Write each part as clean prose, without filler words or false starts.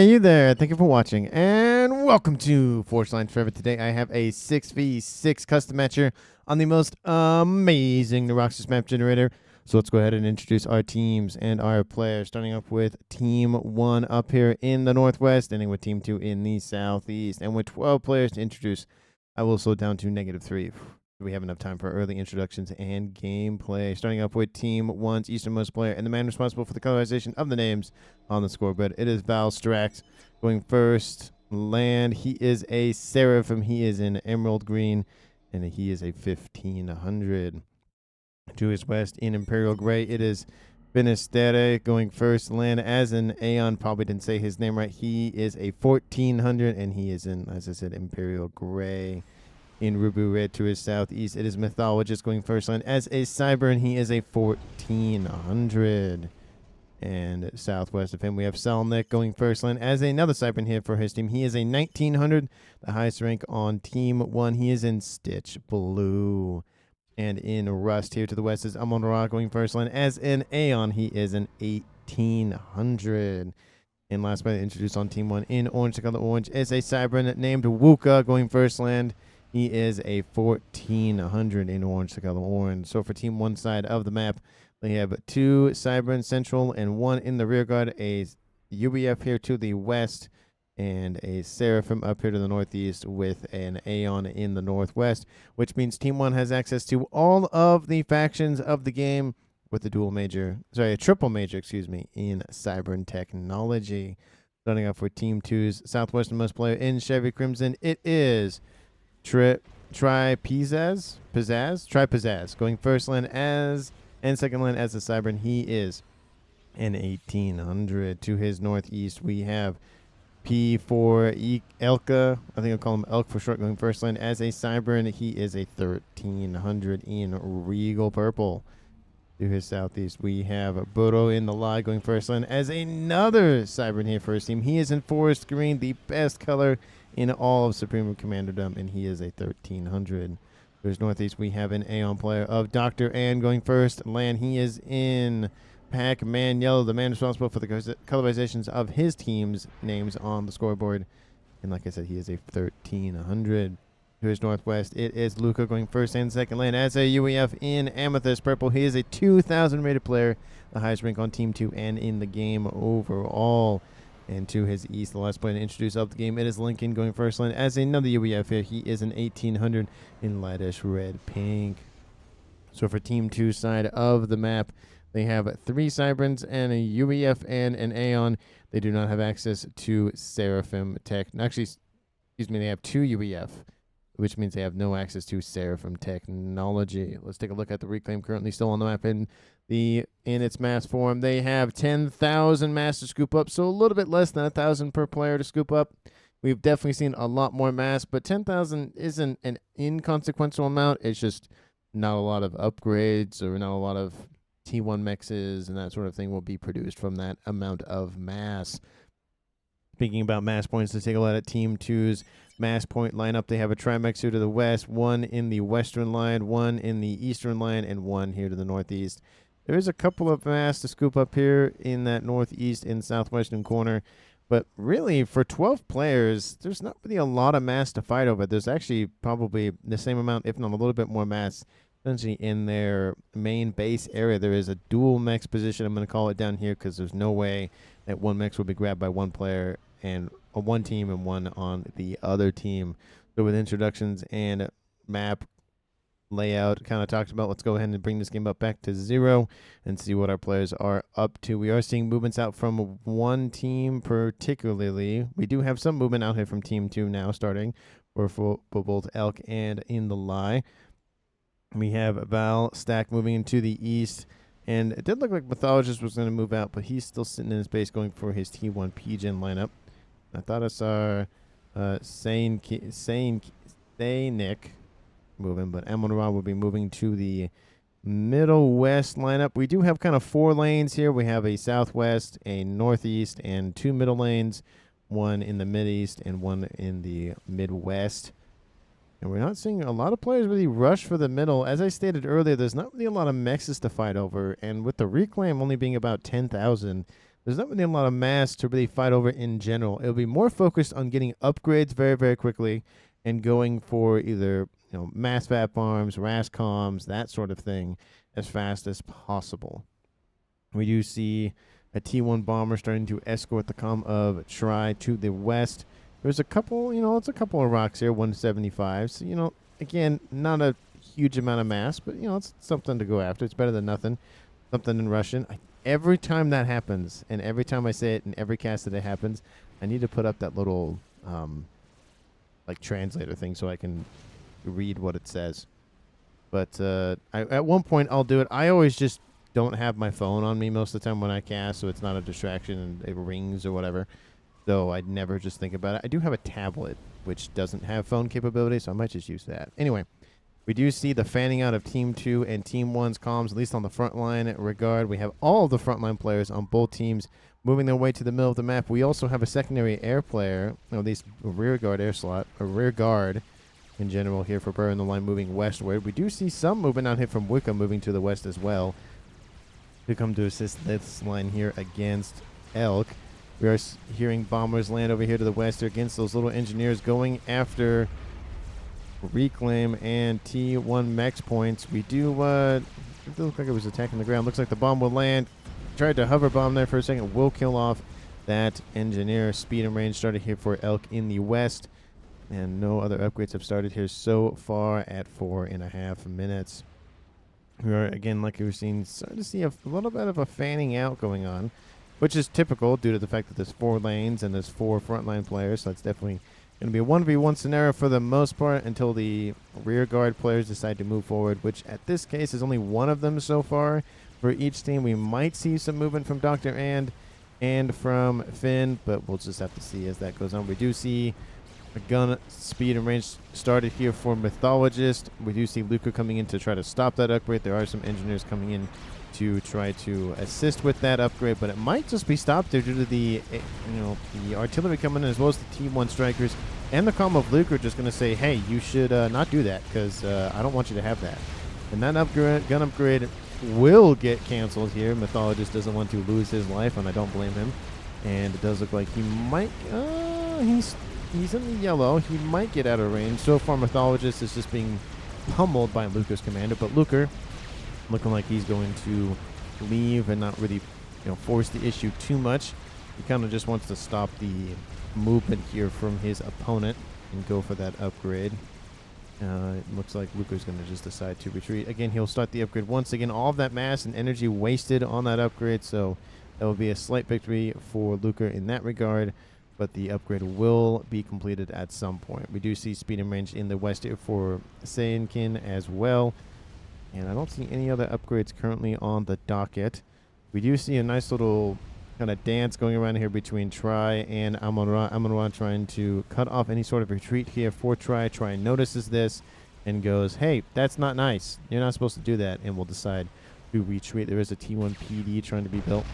Hey, you there. Thank you for watching, and welcome to Force Lines Forever. Today, I have a 6v6 custom matcher on the most amazing Neuroxys map generator. So let's go ahead and introduce our teams and our players, starting off with Team 1 up here in the Northwest, ending with Team 2 in the Southeast. And with 12 players to introduce, I will slow down to -3. We have enough time for early introductions and gameplay. Starting up with Team 1's easternmost player and the man responsible for the colorization of the names on the scoreboard. It is Val Strax going first. Land. He is a Seraphim. He is in emerald green, and he is a 1500. To his west in Imperial Gray, it is Finisterre going first. Land as an Aeon. Probably didn't say his name right. He is a 1400, and he is in, as I said, Imperial Gray. In Ruby Red to his southeast, it is Mythologist going first line as a Cybran. He is a 1400. And southwest of him, we have Selnick going first line as another Cybran here for his team. He is a 1900, the highest rank on Team 1. He is in Stitch Blue. And in Rust here to the west is Amon Ra going first line as an Aeon. He is an 1800. And last but introduced on Team 1 in orange to color orange is a Cybran named Wuka going first land. He is a 1400 in orange to color orange. So for Team 1 side of the map, they have 2 Cybrans central and 1 in the rear guard, a UBF here to the west, and a Seraphim up here to the northeast with an Aeon in the northwest, which means Team 1 has access to all of the factions of the game with a triple major, in Cybran technology. Starting off with Team 2's southwesternmost player in Chevy Crimson, it is Pizzazz going first land as and second land as a Cybran. He is an 1800. To his northeast, we have P4 Elka. I think I'll call him Elk for short, going first land as a Cybran. He is a 1300 in Regal Purple. To his southeast, we have Burrow in the lie going first land as another Cybran here for his team. He is in Forest Green, the best color in all of Supreme Commanderdom, and he is a 1300. To his northeast, we have an Aeon player of Dr. Ann going first land. He is in Pac-Man Yellow, the man responsible for the colorizations of his team's names on the scoreboard. And like I said, he is a 1300. To his northwest, it is Luca going first and second land as a UEF in Amethyst Purple. He is a 2000 rated player, the highest rank on Team 2 and in the game overall. And to his east, the last player to introduce of the game, it is Lincoln going first line as another UEF here. He is an 1800 in lightish red pink. So for Team 2 side of the map, they have 3 Cybrans and a UEF and an Aeon. They do not have access to Seraphim Tech. Actually, they have 2 UEF, which means they have no access to Seraphim technology. Let's take a look at the reclaim currently still on the map in its mass form. They have 10,000 mass to scoop up, so a little bit less than 1,000 per player to scoop up. We've definitely seen a lot more mass, but 10,000 isn't an inconsequential amount. It's just not a lot of upgrades or not a lot of T1 mexes and that sort of thing will be produced from that amount of mass. Speaking about mass points, let's take a look at Team 2's mass point lineup. They have a Trimex here to the west, 1 in the western line, 1 in the eastern line, and 1 here to the northeast. There is a couple of mass to scoop up here in that northeast and southwestern corner, but really for 12 players, there's not really a lot of mass to fight over. There's actually probably the same amount, if not a little bit more mass, essentially in their main base area. There is a dual mex position, I'm going to call it down here, because there's no way that one mex will be grabbed by one player and on one team and one on the other team. So with introductions and map layout kind of talked about, let's go ahead and bring this game up back to 0 and see what our players are up to. We are seeing movements out from one team particularly. We do have some movement out here from Team 2 now starting for both Elk and in the lie. We have Val Stack moving into the east, and it did look like Mythologist was going to move out, but he's still sitting in his base going for his T1 PGen lineup. I thought I saw Nick moving, but Amon Ra will be moving to the middle west lineup. We do have kind of 4 lanes here. We have a southwest, a northeast, and 2 middle lanes, 1 in the mid-east and 1 in the midwest. And we're not seeing a lot of players really rush for the middle. As I stated earlier, there's not really a lot of mexes to fight over, and with the reclaim only being about 10,000, there's not really a lot of mass to really fight over in general. It'll be more focused on getting upgrades very, very quickly and going for either mass FAF farms, RAS comms, that sort of thing as fast as possible. We do see a T1 bomber starting to escort the comm of Tri to the west. There's a couple, it's a couple of rocks here, 175. So, again, not a huge amount of mass, but, it's something to go after. It's better than nothing. Something in Russian. Every time that happens, and every time I say it in every cast that it happens, I need to put up that little, translator thing so I can read what it says. But at one point, I'll do it. I always just don't have my phone on me most of the time when I cast, so it's not a distraction and it rings or whatever. So I'd never just think about it. I do have a tablet, which doesn't have phone capability, so I might just use that. Anyway, we do see the fanning out of Team 2 and Team 1's comms, at least on the front line regard. We have all of the frontline players on both teams moving their way to the middle of the map. We also have a secondary air player, at least a rear guard air slot, a rear guard in general here for Burr in the line moving westward. We do see some movement out here from Wicca moving to the west as well to come to assist this line here against Elk. We are hearing bombers land over here to the west against those little engineers going after Reclaim and T1 Mechs points. We do, it looked like it was attacking the ground. Looks like the bomb will land. Tried to hover bomb there for a second. Will kill off that engineer. Speed and range started here for Elk in the west. And no other upgrades have started here so far at 4.5 minutes. We are, again, like you were seeing, starting to see a little bit of a fanning out going on, which is typical due to the fact that there's 4 lanes and there's 4 frontline players. So it's definitely going to be a 1v1 scenario for the most part until the rear guard players decide to move forward, which at this case is only one of them so far for each team. We might see some movement from Dr. and from Finn, but we'll just have to see as that goes on. We do see a gun speed and range started here for Mythologist. We do see Luca coming in to try to stop that upgrade. There are some engineers coming in to try to assist with that upgrade, but it might just be stopped there due to the the artillery coming in, as well as the T1 strikers and the comm of Luke are just going to say, hey, you should not do that, because I don't want you to have that. And that gun upgrade will get canceled here. Mythologist doesn't want to lose his life, and I don't blame him. And it does look like he might he's in the yellow. He might get out of range. So far, Mythologist is just being pummeled by Luca's commander, but Luca looking like he's going to leave and not really force the issue too much. He kind of just wants to stop the movement here from his opponent and go for that upgrade. It looks like Luca's going to just decide to retreat. Again, he'll start the upgrade once again. All of that mass and energy wasted on that upgrade, so that will be a slight victory for Luca in that regard, but the upgrade will be completed at some point. We do see speed and range in the west here for Sayankin as well. And I don't see any other upgrades currently on the docket. We do see a nice little kind of dance going around here between Tri and Amon-Ra. Amon-Ra trying to cut off any sort of retreat here for Tri. Tri notices this and goes, hey, that's not nice. You're not supposed to do that. And we'll decide to retreat. There is a T1 PD trying to be built.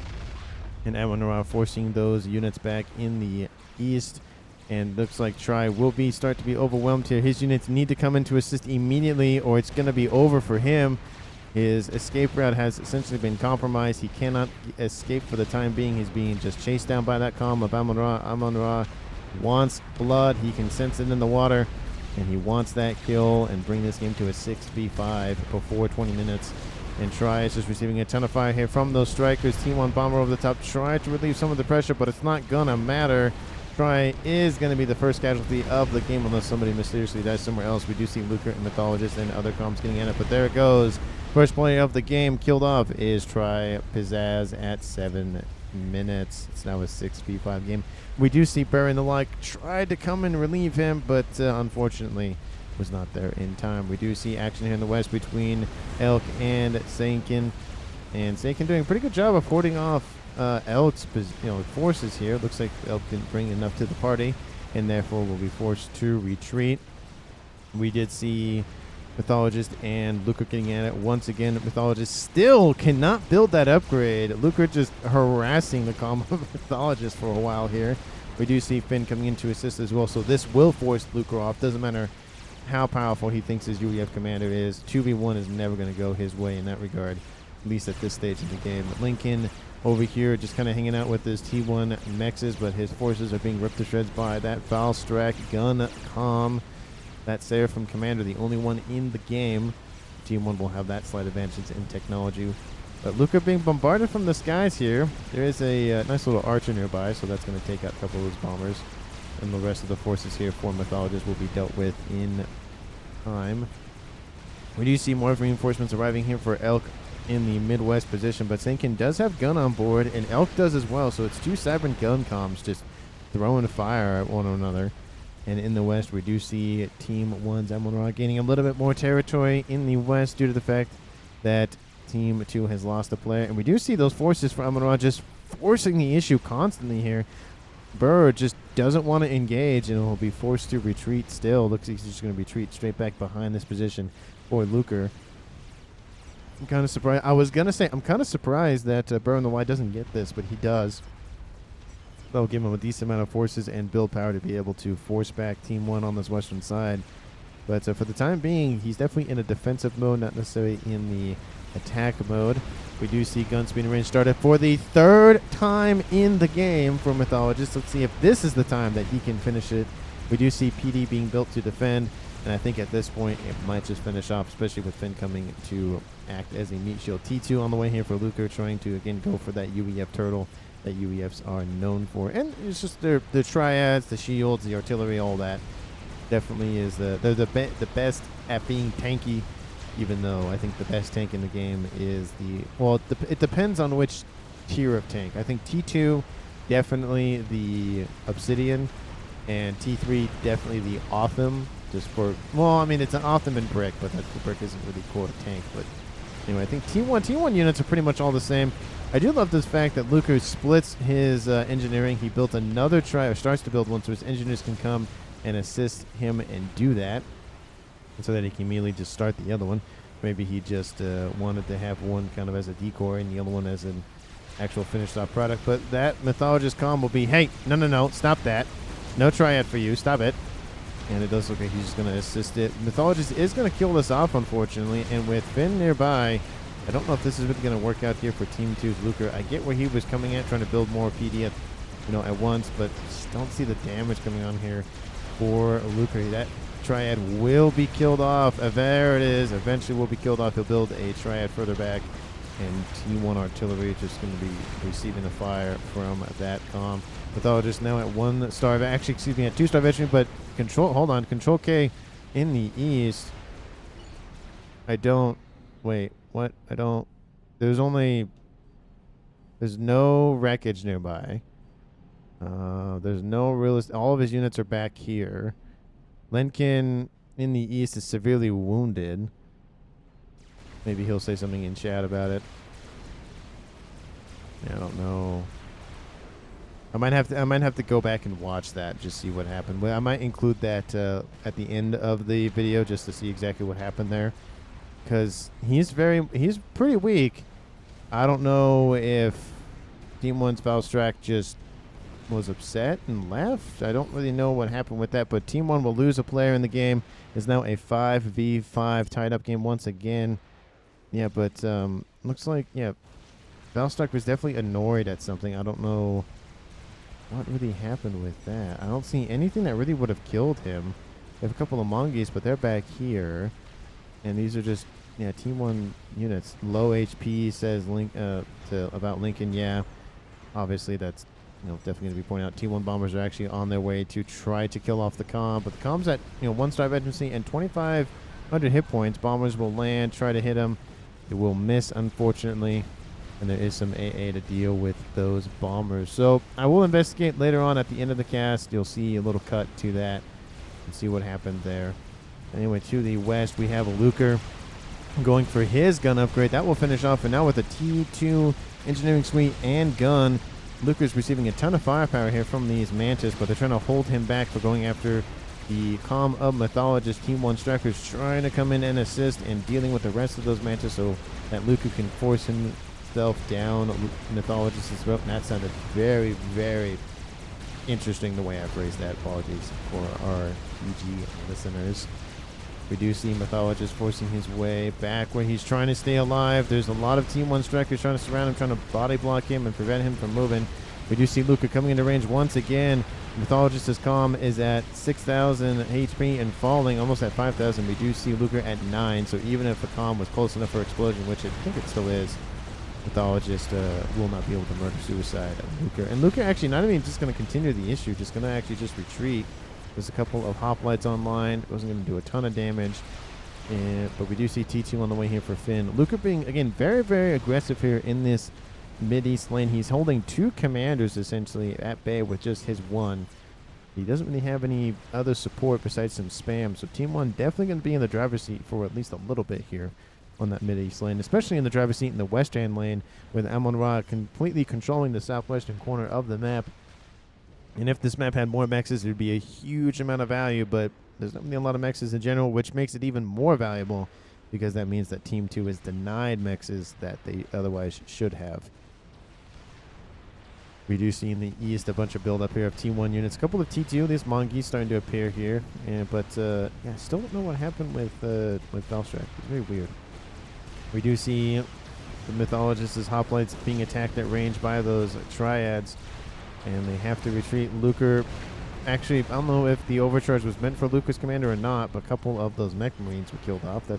And Amon-Ra forcing those units back in the east. And looks like Tri will start to be overwhelmed here. His units need to come in to assist immediately, or it's going to be over for him. His escape route has essentially been compromised. He cannot escape for the time being. He's being just chased down by that comm of Amon-Ra. Amon-Ra wants blood. He can sense it in the water, and he wants that kill and bring this game to a 6v5 before 20 minutes. And Tri is just receiving a ton of fire here from those strikers. T1 bomber over the top. Try to relieve some of the pressure, but it's not going to matter. Tri is going to be the first casualty of the game unless somebody mysteriously dies somewhere else. We do see Luca and Mythologist and other comms getting in it, but there it goes. First player of the game killed off is Tri Pizzazz at 7 minutes. It's now a 6v5 game. We do see Barry and the like tried to come and relieve him, but unfortunately was not there in time. We do see action here in the west between Elk and Sayankin, and Sayankin doing a pretty good job of hoarding off Elk's forces here. Looks like Elk didn't bring enough to the party, and therefore will be forced to retreat. We did see Mythologist and Luca getting at it once again. Mythologist still cannot build that upgrade. Luca just harassing the comm of Mythologist for a while here. We do see Finn coming in to assist as well, so this will force Luca off. Doesn't matter how powerful he thinks his UEF commander is. 2v1 is never going to go his way in that regard, at least at this stage of the game. Lincoln over here just kind of hanging out with his T1 Mechs, but his forces are being ripped to shreds by that Valstrak gun comm. That's there from Commander, the only one in the game. Team 1 will have that slight advantage in technology. But Luca being bombarded from the skies here. There is a nice little archer nearby, so that's going to take out a couple of those bombers. And the rest of the forces here for Mythologists will be dealt with in time. We do see more reinforcements arriving here for Elk in the Midwest position, but Saintkin does have gun on board, and Elk does as well, so it's two Cybran gun comms just throwing fire at one another. And in the West, we do see Team 1's Amon-Ra gaining a little bit more territory in the West due to the fact that Team 2 has lost a player. And we do see those forces for Amon-Ra just forcing the issue constantly here. Burr just doesn't want to engage and will be forced to retreat still. Looks like he's just going to retreat straight back behind this position for Luker. I'm kind of surprised. I was going to say, I'm kind of surprised that Burr on the Y doesn't get this, but he does. That'll give him a decent amount of forces and build power to be able to force back Team 1 on this western side. But for the time being, he's definitely in a defensive mode, not necessarily in the attack mode. We do see gun speed and range started for the third time in the game for Mythologist. Let's see if this is the time that he can finish it. We do see PD being built to defend, and I think at this point it might just finish off, especially with Finn coming to act as a meat shield. T2 on the way here for Luker, trying to again go for that UEF turtle that UEFs are known for. And it's just the triads, the shields, the artillery, all that definitely is they're the best at being tanky, even though I think the best tank in the game is it depends on which tier of tank. I think T2 definitely the Obsidian, and T3 definitely the Otham, just for, well, I mean, it's an Otham and brick, but the brick isn't really cool to tank. But anyway, I think T1 units are pretty much all the same. I do love this fact that Luker splits his engineering. He built another or starts to build one, so his engineers can come and assist him and do that, so that he can immediately just start the other one. Maybe he just wanted to have one kind of as a decoy and the other one as an actual finished off product. But that Mythologist comm will be, hey, no, stop that. No triad for you, stop it. And it does look like he's just going to assist it. Mythologist is going to kill this off, unfortunately, and with Finn nearby, I don't know if this is really going to work out here for Team 2's Luker. I get where he was coming at, trying to build more PD at once, but just don't see the damage coming on here for Luker. That triad will be killed off. There it is. Eventually will be killed off. He'll build a triad further back, and T1 artillery is just going to be receiving the fire from that comm. Mythologist now at 1 star. Actually, excuse me, at 2 star veteran, but Control K in the east. There's no wreckage nearby. There's no all of his units are back here. Lenkin in the east is severely wounded. Maybe he'll say something in chat about it. Yeah, I don't know. I might have to go back and watch that, just see what happened. Well, I might include that at the end of the video just to see exactly what happened there, because he's pretty weak. I don't know if Team 1's Valstrak just was upset and left. I don't really know what happened with that, but Team 1 will lose a player in the game. It's now a 5v5 tied up game once again. Yeah, but looks like, yeah, Valstrak was definitely annoyed at something. I don't know what really happened with that. I don't see anything that really would have killed him. They have a couple of Mongees, but they're back here. And these are just, yeah, Team 1 units. Low HP, says about Lincoln. Yeah, obviously that's definitely going to be pointed out. T1 bombers are actually on their way to try to kill off the comm, but the comm's at 1 star veterancy and 2,500 hit points. Bombers will land, try to hit him. It will miss, unfortunately, and there is some AA to deal with those bombers. So I will investigate later on at the end of the cast. You'll see a little cut to that and see what happened there. Anyway, to the west, we have a Luker going for his gun upgrade. That will finish off, and now with a T2 engineering suite and gun, Luker's receiving a ton of firepower here from these Mantis, but they're trying to hold him back for going after the comm of Mythologist. Team 1 Strikers trying to come in and assist and dealing with the rest of those Mantis so that Luker can force himself down Mythologist's throat. And that sounded very, very interesting the way I phrased that. Apologies for our EG listeners. We do see Mythologist forcing his way back where he's trying to stay alive. There's a lot of Team 1 strikers trying to surround him, trying to body block him and prevent him from moving. We do see Luca coming into range once again. Mythologist's comm is at 6,000 HP and falling, almost at 5,000. We do see Luca at 9, so even if the comm was close enough for explosion, which I think it still is, Mythologist will not be able to murder-suicide Luca. And Luca actually not even just going to continue the issue, just going to actually just retreat. There's a couple of hoplites online. It wasn't going to do a ton of damage. But we do see T2 on the way here for Finn. Luca being, again, very, very aggressive here in this mid-east lane. He's holding 2 commanders, essentially, at bay with just his 1. He doesn't really have any other support besides some spam. So Team 1 definitely going to be in the driver's seat for at least a little bit here on that mid-east lane, especially in the driver's seat in the western lane with Amon-Ra completely controlling the southwestern corner of the map. And if this map had more mexes, it would be a huge amount of value, but there's not really a lot of mexes in general, which makes it even more valuable because that means that Team 2 is denied mexes that they otherwise should have. We do see in the east a bunch of build-up here of T1 units. A couple of T2. This Mongi starting to appear here. But yeah, I still don't know what happened with Valstrak. It's very weird. We do see the Mythologist's hoplites being attacked at range by those triads. And they have to retreat. Luker, actually, I don't know if the overcharge was meant for Luca's commander or not, but a couple of those mech marines were killed off.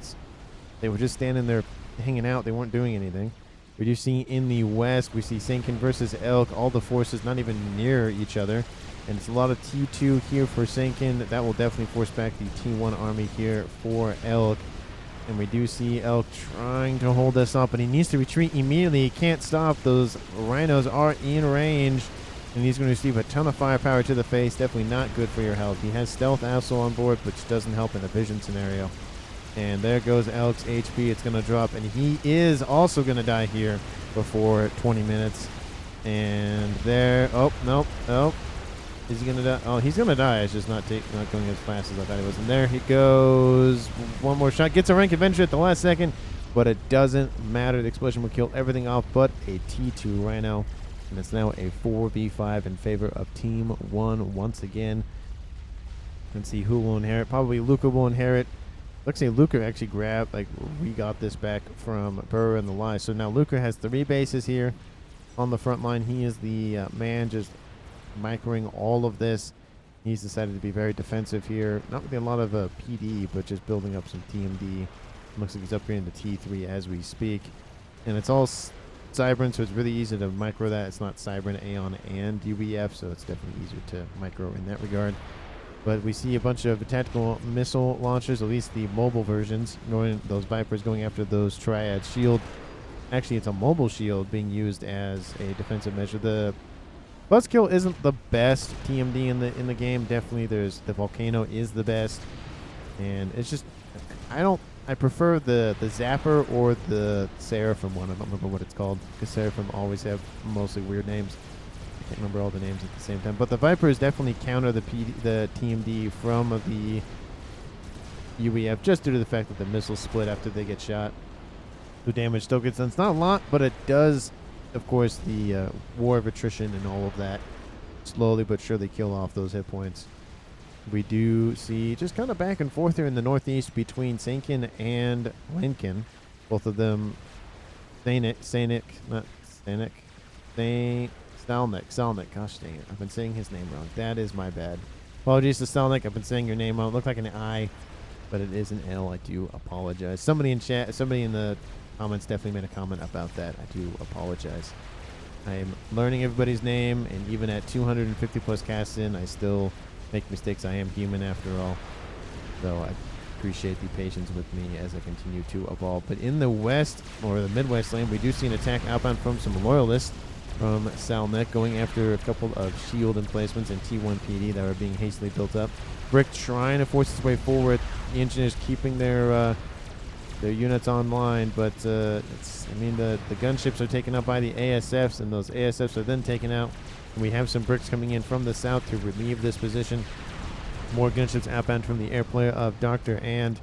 They were just standing there hanging out. They weren't doing anything. We do see in the west, we see Sankin versus Elk, all the forces not even near each other. And it's a lot of T2 here for Sankin. That will definitely force back the T1 army here for Elk. And we do see Elk trying to hold us up, but he needs to retreat immediately. He can't stop. Those rhinos are in range, and he's going to receive a ton of firepower to the face. Definitely not good for your health. He has Stealth also on board, which doesn't help in a vision scenario. And there goes Elk's HP. It's going to drop, and he is also going to die here before 20 minutes. And there, oh, nope, oh. Is he going to die? Oh, he's going to die. It's just not going as fast as I thought he was. And there he goes. One more shot. Gets a rank adventure at the last second, but it doesn't matter. The explosion will kill everything off but a T2 Rhino. And it's now a 4v5 in favor of Team 1 once again. Let's see who will inherit. Probably Luca will inherit. Looks like Luca actually grabbed, we got this back from Burr and the Lie. So now Luca has 3 bases here on the front line. He is the man just microing all of this. He's decided to be very defensive here. Not really a lot of PD, but just building up some TMD. Looks like he's upgrading to T3 as we speak. And it's all Cybrans, so it's really easy to micro that. It's not Cybran, Aeon, and UBF, so it's definitely easier to micro in that regard. But we see a bunch of tactical missile launchers, at least the mobile versions, those Vipers going after those Triad shield. Actually, it's a mobile shield being used as a defensive measure. The Buzzkill isn't the best TMD in the game. Definitely, the Volcano is the best, and it's just I prefer the Zapper or the Seraphim one. I don't remember what it's called because Seraphim always have mostly weird names. I can't remember all the names at the same time. But the Vipers definitely counter the TMD from the UEF just due to the fact that the missiles split after they get shot. The damage still gets done. It's not a lot, but it does, of course, the war of attrition and all of that slowly but surely kill off those hit points. We do see just kind of back and forth here in the northeast between Sankin and Lincoln. Both of them, Salnik. Gosh dang it. I've been saying his name wrong. That is my bad. Apologies to Salnik. I've been saying your name wrong. It looked like an I, but it is an L. I do apologize. Somebody in chat, somebody in the comments definitely made a comment about that. I do apologize. I'm learning everybody's name, and even at 250 plus casts in, I still make mistakes. I am human after all. So I appreciate the patience with me as I continue to evolve. But in the west, or the midwest lane, we do see an attack outbound from some loyalists from Salnek going after a couple of shield emplacements and T1 PD that are being hastily built up. Brick trying to force its way forward. The engineers keeping their units online, but the gunships are taken out by the ASFs, and those ASFs are then taken out. And we have some bricks coming in from the south to relieve this position. More gunships outbound from the air player of Dr. And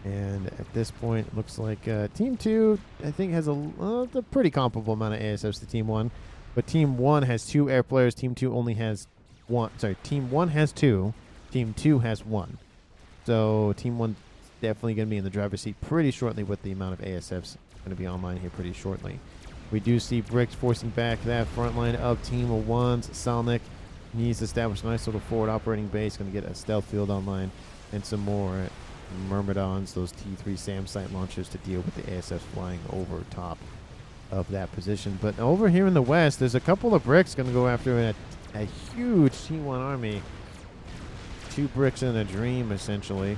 at this point, it looks like Team 2, I think, has a pretty comparable amount of ASFs to Team 1. But Team 1 has 2 air players. Team 2 only has 1. Sorry, Team 1 has 2. Team 2 has 1. So Team 1 definitely going to be in the driver's seat pretty shortly with the amount of ASFs going to be online here pretty shortly. We do see Bricks forcing back that front line of Team 1's. Salnik needs to establish a nice little forward operating base. Going to get a stealth field online and some more Myrmidons, those T3 SAM site launchers to deal with the ASFs flying over top of that position. But over here in the west, there's a couple of Bricks going to go after a huge T1 army. 2 bricks in a dream, essentially.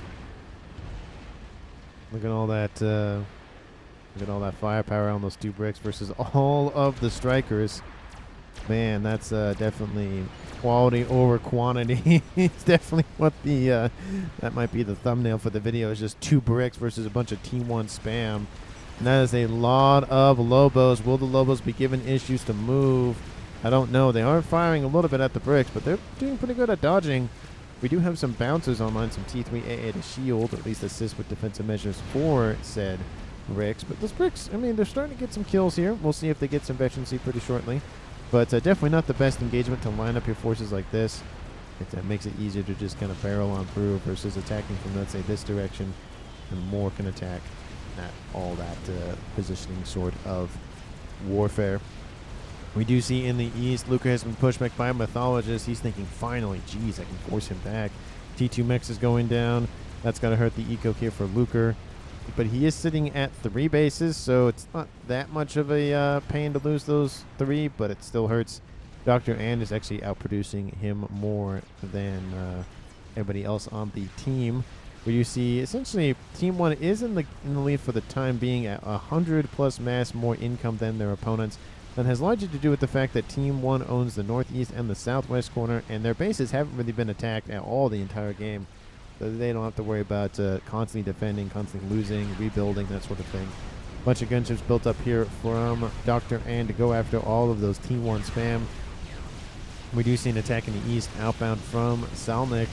Look at all that. Look at all that firepower on those 2 bricks versus all of the strikers. Man, that's definitely quality over quantity. It's definitely what the that might be the thumbnail for the video. Is just 2 bricks versus a bunch of T1 spam. And that is a lot of Lobos. Will the Lobos be given issues to move? I don't know. They are firing a little bit at the bricks, but they're doing pretty good at dodging. We do have some bouncers online, some T3 AA to shield, or at least assist with defensive measures for said bricks. But those bricks, I mean, they're starting to get some kills here. We'll see if they get some veterancy pretty shortly. But definitely not the best engagement to line up your forces like this. It makes it easier to just kind of barrel on through versus attacking from, let's say, this direction. And more can attack at all that positioning sort of warfare. We do see in the east, Luca has been pushed back by a Mythologist. He's thinking, finally, geez, I can force him back. T2 Mechs is going down. That's going to hurt the eco here for Luca. But he is sitting at 3 bases, so it's not that much of a pain to lose those 3, but it still hurts. Dr. Ann is actually outproducing him more than everybody else on the team. Where you see, essentially, Team 1 is in the lead for the time being at 100+ mass more income than their opponents. That has largely to do with the fact that Team 1 owns the northeast and the southwest corner, and their bases haven't really been attacked at all the entire game. So they don't have to worry about constantly defending, constantly losing, rebuilding, that sort of thing. Bunch of gunships built up here from Dr. Ann to go after all of those T1 spam. We do see an attack in the east outbound from Salnik,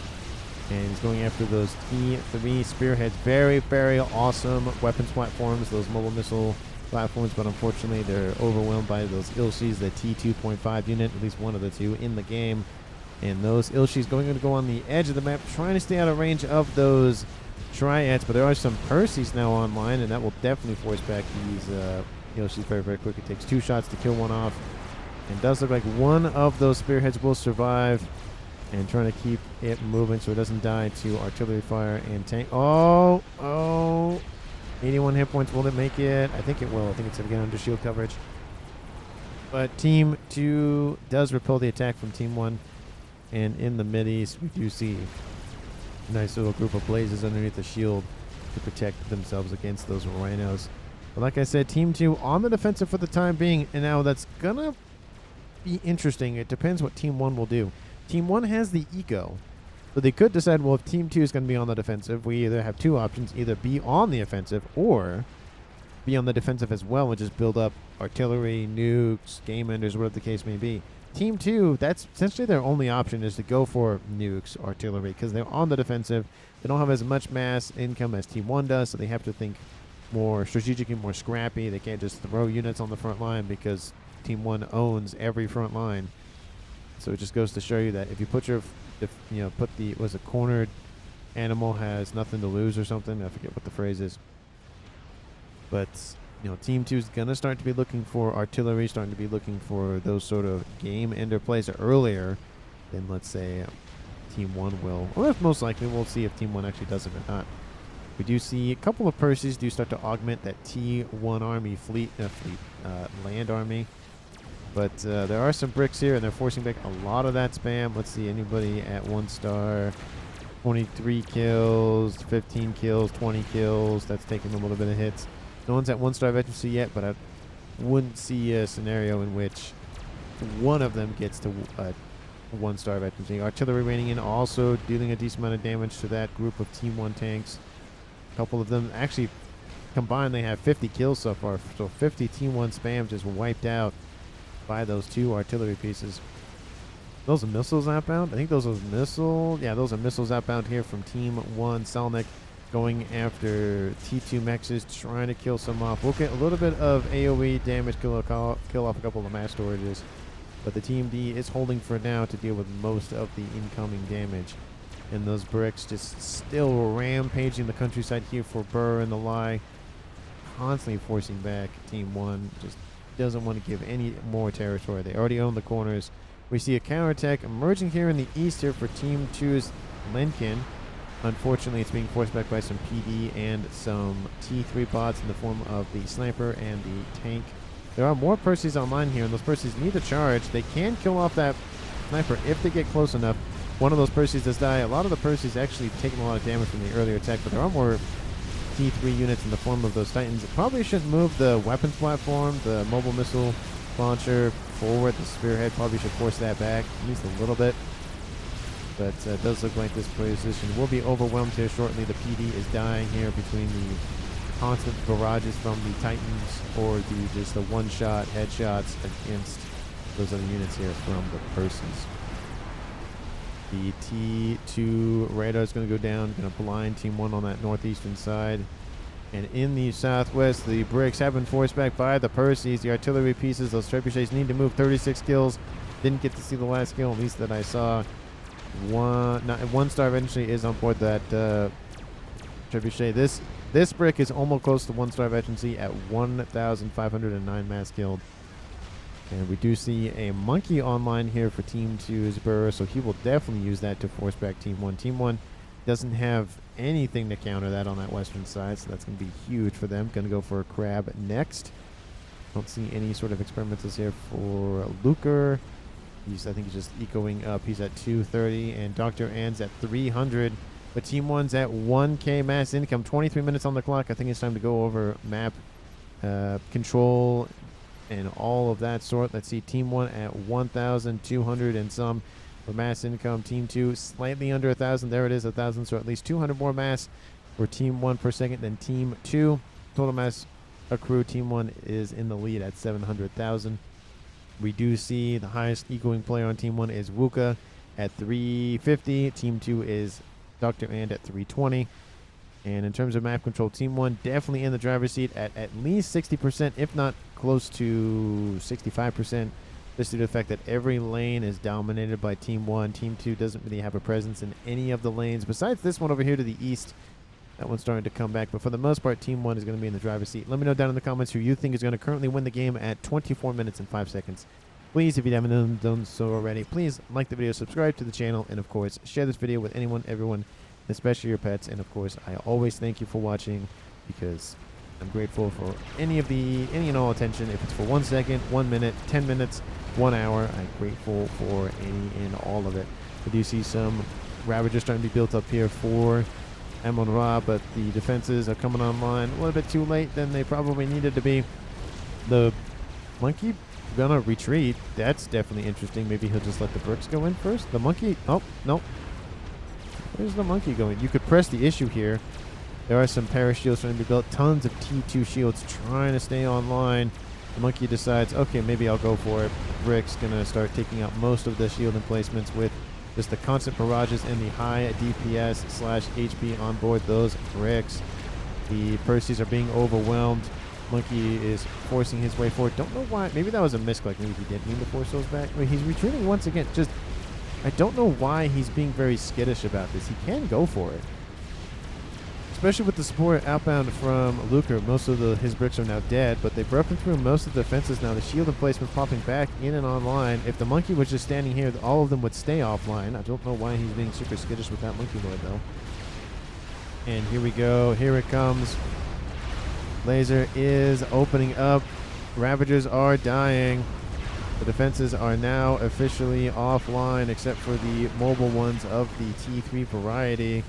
and he's going after those T3 spearheads. Very, very awesome weapons platforms, those mobile missile platforms, but unfortunately they're overwhelmed by those Ilshis, the T2.5 unit, at least one of the 2 in the game. And those Ilshis going to go on the edge of the map, trying to stay out of range of those Triads, but there are some Percys now online, and that will definitely force back these Ilshis very, very quick. It takes 2 shots to kill one off, and does look like one of those spearheads will survive, and trying to keep it moving so it doesn't die to artillery fire and tank. Oh, 81 hit points. Will it make it? I think it will. I think it's going to get under shield coverage. But Team 2 does repel the attack from Team 1. And in the mid-east, we do see a nice little group of blazes underneath the shield to protect themselves against those rhinos. But like I said, Team 2 on the defensive for the time being. And now that's going to be interesting. It depends what Team 1 will do. Team 1 has the eco. So they could decide, well, if Team 2 is going to be on the defensive, we either have 2 options, either be on the offensive or be on the defensive as well and just build up artillery, nukes, game enders, whatever the case may be. Team 2, that's essentially their only option, is to go for nukes, artillery, because they're on the defensive. They don't have as much mass income as Team 1 does, so they have to think more strategically, more scrappy. They can't just throw units on the front line because Team 1 owns every front line. So it just goes to show you that if you put your, was a cornered animal has nothing to lose or something. I forget what the phrase is. But Team 2 is going to start to be looking for artillery, starting to be looking for those sort of game ender plays earlier than, let's say, Team 1 will. Or most likely, we'll see if Team 1 actually does it or not. We do see a couple of Percys do start to augment that T1 army land army. But there are some bricks here, and they're forcing back a lot of that spam. Let's see, anybody at 1 star, 23 kills, 15 kills, 20 kills. That's taking a little bit of hits. No one's at 1 star veterancy yet, but I wouldn't see a scenario in which one of them gets to 1 star veterancy. Artillery raining in, also dealing a decent amount of damage to that group of Team 1 tanks. A couple of them actually combined, they have 50 kills so far. So 50 Team 1 spam just wiped out by those 2 artillery pieces. Those are missiles outbound? I think those are missiles. Yeah, those are missiles outbound here from Team 1. Salnik going after T2 Mechs, trying to kill some off. We'll get a little bit of AoE damage, kill off a couple of mass storages. But the Team D is holding for now to deal with most of the incoming damage. And those bricks just still rampaging the countryside here for Burr and the Lie. Constantly forcing back Team 1. Just doesn't want to give any more territory. They already own the corners. We see a counterattack emerging here in the east here for Team 2's Lincoln. Unfortunately, it's being forced back by some PD and some T3 bots in the form of the sniper and the tank. There are more Percys online here, and those Percys need to charge. They can kill off that sniper if they get close enough. One of those Percys does die. A lot of the Percys actually taking a lot of damage from the earlier attack, but there are more T3 units in the form of those Titans. It probably shouldn't move the weapons platform, the mobile missile launcher forward. The spearhead probably should force that back at least a little bit. But it does look like this position will be overwhelmed here shortly. The PD is dying here between the constant barrages from the Titans or just the one-shot headshots against those other units here from the Percys. The T2 radar is going to go down, going to blind Team 1 on that northeastern side. And in the southwest, the bricks have been forced back by the Percys. The artillery pieces, those trebuchets need to move. 36 kills. Didn't get to see the last kill, at least that I saw. One star eventually is on board that trebuchet. This brick is almost close to 1-star efficiency at 1,509 mass killed. And we do see a monkey online here for Team 2's Burr, so he will definitely use that to force back Team 1. Team 1 doesn't have anything to counter that on that western side, so that's going to be huge for them. Going to go for a Crab next. Don't see any sort of experimentals here for Luker. I think he's just ecoing up. He's at 230, and Dr. Ann's at 300. But Team 1's at 1K mass income. 23 minutes on the clock. I think it's time to go over map control and all of that sort. Let's see, Team 1 at 1,200 and some for mass income. Team 2 slightly under 1,000. There it is, 1,000. So at least 200 more mass for Team 1 per second than Team 2. Total mass accrued. Team 1 is in the lead at 700,000. We do see the highest ecoing player on Team 1 is Wuka at 350. Team 2 is Dr. And at 320. And in terms of map control, Team 1 definitely in the driver's seat at least 60%, if not close to 65%. Just due to the fact that every lane is dominated by Team 1. Team 2 doesn't really have a presence in any of the lanes. Besides this one over here to the east, that one's starting to come back. But for the most part, Team 1 is going to be in the driver's seat. Let me know down in the comments who you think is going to currently win the game at 24 minutes and 5 seconds. Please, if you haven't done so already, please like the video, subscribe to the channel, and of course, share this video with anyone, everyone, especially your pets. And of course, I always thank you for watching, because I'm grateful for any and all attention. If it's for 1 second, 1 minute, 10 minutes, 1 hour, I'm grateful for any and all of it. I do see some Ravagers starting to be built up here for Amon-Ra, but the defenses are coming online a little bit too late than they probably needed to be. The monkey gonna retreat. That's definitely interesting. Maybe he'll just let the bricks go in first. The monkey, oh no, where's the monkey going? You could press the issue here. There are some parashields trying to be built. Tons of T2 shields trying to stay online. The monkey decides, okay, maybe I'll go for it. Brick's gonna start taking out most of the shield emplacements with just the constant barrages and the high DPS / HP on board those bricks. The Percys are being overwhelmed. Monkey is forcing his way forward. Don't know why. Maybe that was a misclick. Maybe he didn't mean to force those back. I mean, he's retreating once again. Just, I don't know why he's being very skittish about this. He can go for it. Especially with the support outbound from Luker. Most of his bricks are now dead, but they've broken through most of the defenses now. The shield emplacement popping back in and online. If the monkey was just standing here, all of them would stay offline. I don't know why he's being super skittish with that monkey lord, though. And here we go. Here it comes. Laser is opening up. Ravagers are dying. The defenses are now officially offline, except for the mobile ones of the T3 variety.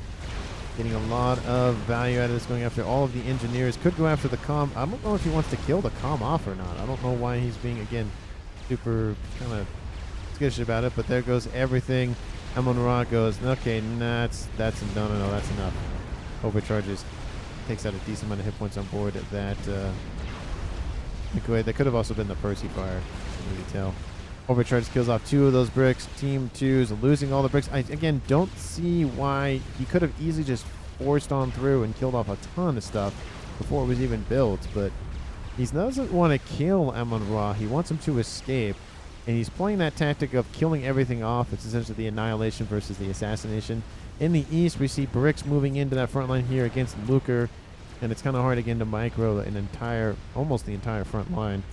Getting a lot of value out of this, going after all of the engineers. Could go after the comm. I don't know if he wants to kill the comm off or not. I don't know why he's being, again, super kind of skittish about it, but there goes everything. Amon-Ra goes, okay, no, that's enough. Overcharges. Takes out a decent amount of hit points on board. That could have also been the Percy fire. Can't really tell. Overcharge kills off 2 of those bricks. Team 2 is losing all the bricks. I, again, don't see why he could have easily just forced on through and killed off a ton of stuff before it was even built. But he doesn't want to kill Amon-Ra. He wants him to escape. And he's playing that tactic of killing everything off. It's essentially the annihilation versus the assassination. In the east, we see Bricks moving into that front line here against Luker. And it's kind of hard again to micro almost the entire front line.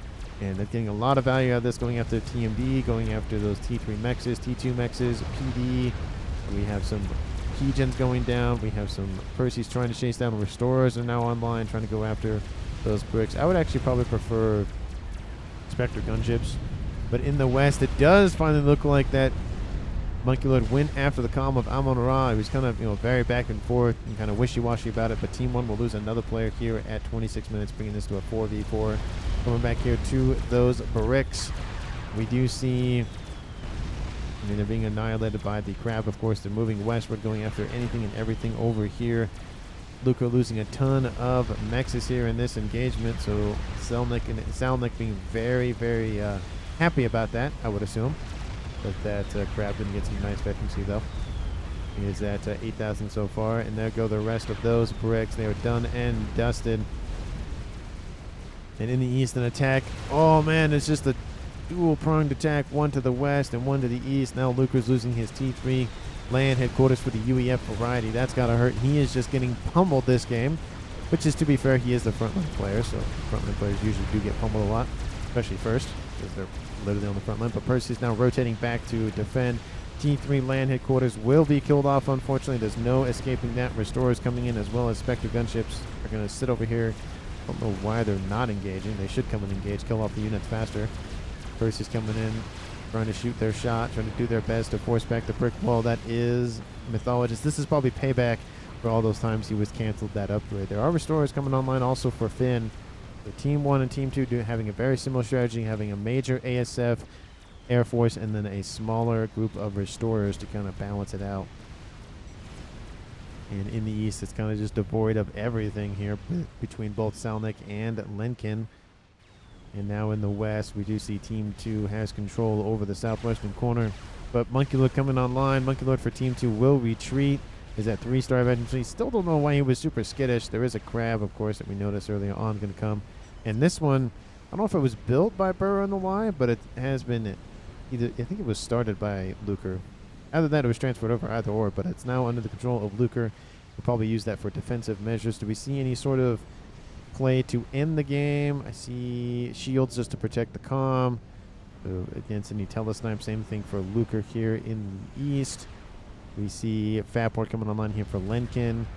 And they're getting a lot of value out of this, going after TMD, going after those T3 Mexes, T2 Mexes, PD. We have some Keygens going down. We have some Percy's trying to chase down. Restorers are now online, trying to go after those Bricks. I would actually probably prefer Spectre gunships. But in the west, it does finally look like that Monkey Lord went after the column of Amon-Ra. He was kind of, very back and forth and kind of wishy-washy about it. But Team 1 will lose another player here at 26 minutes, bringing this to a 4v4. Coming back here to those Bricks. We do see, they're being annihilated by the Crab, of course. They're moving westward, going after anything and everything over here. losing a ton of Mexes here in this engagement. So Salnik being very, very happy about that, I would assume. But that Crab didn't get some nice veterancy, though. He is at 8,000 so far. And there go the rest of those Bricks. They are done and dusted. And in the east, an attack. Oh, man, it's just a dual-pronged attack. One to the west and one to the east. Now Luker's losing his T3 land headquarters for the UEF variety. That's got to hurt. He is just getting pummeled this game, which is, to be fair, he is the frontline player. So frontline players usually do get pummeled a lot, especially first, because they're literally on the front line. But Percy's now rotating back to defend. T3 land headquarters will be killed off, unfortunately. There's no escaping that. Restorers coming in, as well as Spectre gunships are going to sit over here. I don't know why they're not engaging. They should come and engage, kill off the units faster. Percy's coming in, trying to shoot their shot, trying to do their best to force back the brick wall. That is Mythologist. This is probably payback for all those times he was canceled that upgrade. There are Restorers coming online also for Finn. So Team 1 and Team 2 having a very similar strategy, having a major ASF, Air Force, and then a smaller group of Restorers to kind of balance it out. And in the east, it's kind of just devoid of everything here between both Salnik and Lenkin. And now in the west, we do see Team 2 has control over the southwestern corner. But Monkey Lord coming online. Monkey Lord for Team 2 will retreat. Is at 3-star eventually. Still don't know why he was super skittish. There is a Crab, of course, that we noticed earlier on going to come. And this one, I don't know if it was built by Burrow on the Y, but it has been either, I think it was started by Luker. Either that, it was transferred over, either or, but it's now under the control of Luker. We'll probably use that for defensive measures. Do we see any sort of play to end the game? I see shields just to protect the comm. So against any telesnipe, same thing for Luker here in the east. We see Fatport coming online here for Lenkin.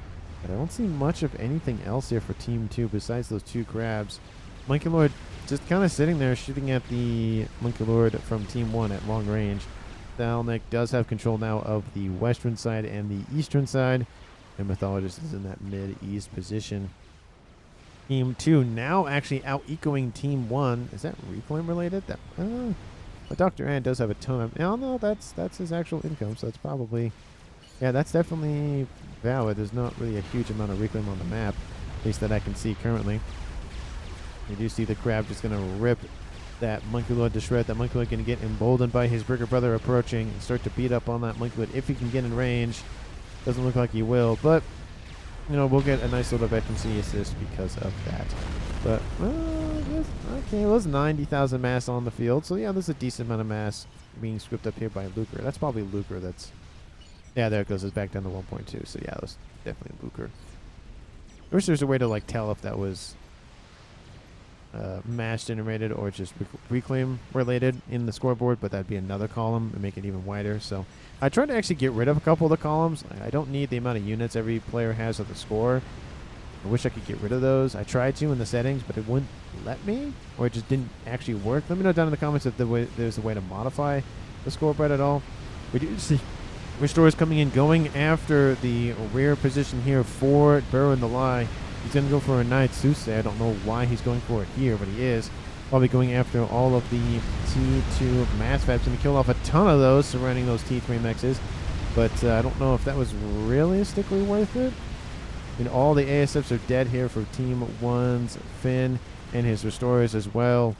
But I don't see much of anything else here for Team 2 besides those two Crabs. Monkey Lord just kind of sitting there shooting at the Monkey Lord from Team 1 at long range. Salnik does have control now of the western side and the eastern side. And Mythologist is in that mid-east position. Team 2 now actually out-ecoing Team 1. Is that reclaim related? That but Dr. Ant does have a ton of... No, that's his actual income, so it's probably... Yeah, that's definitely valid. There's not really a huge amount of reclaim on the map, at least that I can see currently. You do see the Crab just going to rip that Monkey Lord to shred. That Monkey Lord going to get emboldened by his Brigger Brother approaching and start to beat up on that Monkey Lord if he can get in range. Doesn't look like he will, but we'll get a nice little veterancy assist because of that. But okay, it was 90,000 mass on the field, so yeah, there's a decent amount of mass being scooped up here by Luker. That's probably Luker. That's there it goes. It's back down to 1.2. So yeah, that's definitely Luker. I wish there's a way to tell if that was mass generated or just reclaim related in the scoreboard, but that'd be another column and make it even wider. So I tried to actually get rid of a couple of the columns. I don't need the amount of units every player has at the score. I wish I could get rid of those. I tried to in the settings, but it wouldn't let me, or it just didn't actually work. Let me know down in the comments if there's a way to modify the scoreboard at all. We do see Restorers coming in, going after the rear position here for Burrow and the Lie. He's going to go for a Night Suse. I don't know why he's going for it here, but he is. Probably going after all of the T2 mass fabs. Going to kill off a ton of those surrounding those T3 mexes. But I don't know if that was realistically worth it. All the ASFs are dead here for Team 1's Finn and his Restorers as well.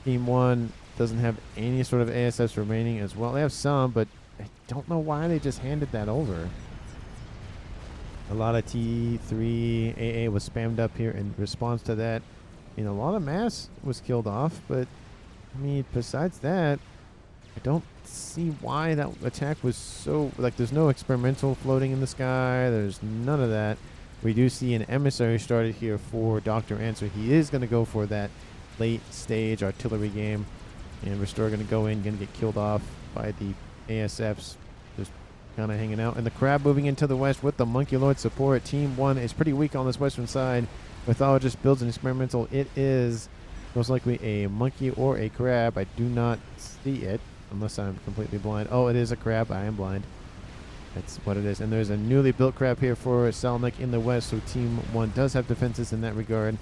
Team 1 doesn't have any sort of ASFs remaining as well. They have some, but I don't know why they just handed that over. A lot of T3 AA was spammed up here in response to that. A lot of mass was killed off, but besides that, I don't see why that attack was so, like, there's no experimental floating in the sky. There's none of that. We do see an emissary started here for Dr. Answer. He is going to go for that late stage artillery game. And Restore going to go in, going to get killed off by the ASFs. Just kind of hanging out. And the Crab moving into the west with the Monkey Lord support. Team 1 is pretty weak on this western side. Mythologist builds an experimental. It is most likely a monkey or a crab. I do not see it unless I'm completely blind. Oh, it is a crab. I am blind. That's what it is. And there's a newly built crab here for Salnik in the west. So Team 1 does have defenses in that regard.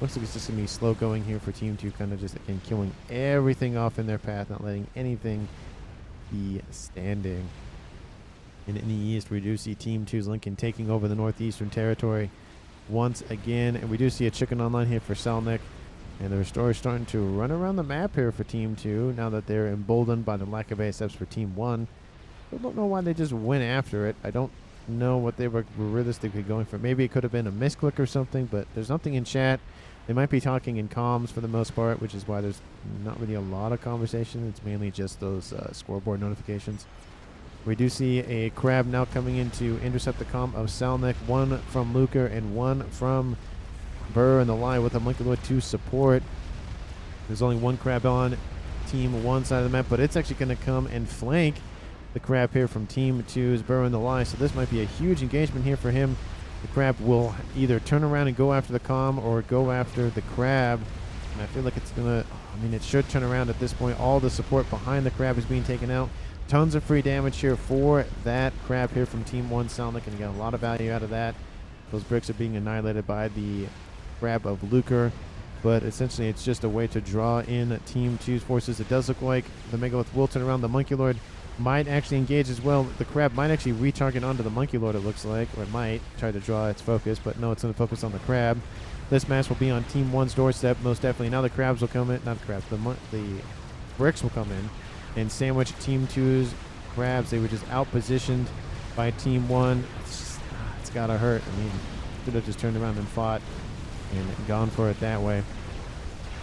Looks like it's just going to be slow going here for Team 2. Kind of just, again, killing everything off in their path. Not letting anything be standing. And in the east, we do see Team 2's Lincoln taking over the northeastern territory once again. And we do see a chicken online here for Salnik. And the Restore is starting to run around the map here for Team 2 now that they're emboldened by the lack of ASFs for Team 1. I don't know why they just went after it. I don't know what they were realistically going for. Maybe it could have been a misclick or something, but there's nothing in chat. They might be talking in comms for the most part, which is why there's not really a lot of conversation. It's mainly just those scoreboard notifications. We do see a crab now coming in to intercept the comm of Salnik. One from Luker and one from Burr in the line with a Monkey Lord to support. There's only one crab on Team 1 side of the map, but it's actually going to come and flank the crab here from Team 2's Burr in the line. So this might be a huge engagement here for him. The crab will either turn around and go after the comm or go after the crab. And I feel like it's going to, I mean, it should turn around at this point. All the support behind the crab is being taken out. Tons of free damage here for that crab here from Team 1 Salnik, and you got a lot of value out of that. Those bricks are being annihilated by the crab of Luker, but essentially it's just a way to draw in Team 2's forces. It does look like the Megalith will turn around. The Monkey Lord might actually engage as well. The crab might actually retarget onto the Monkey Lord, it looks like, or it might try to draw its focus, but no, it's going to focus on the crab. This match will be on Team 1's doorstep, most definitely. Now the crabs will come in, not the crabs, the bricks will come in and sandwich Team 2's crabs. They were just out-positioned by Team 1. It's got to hurt. I mean, should have just turned around and fought and gone for it that way.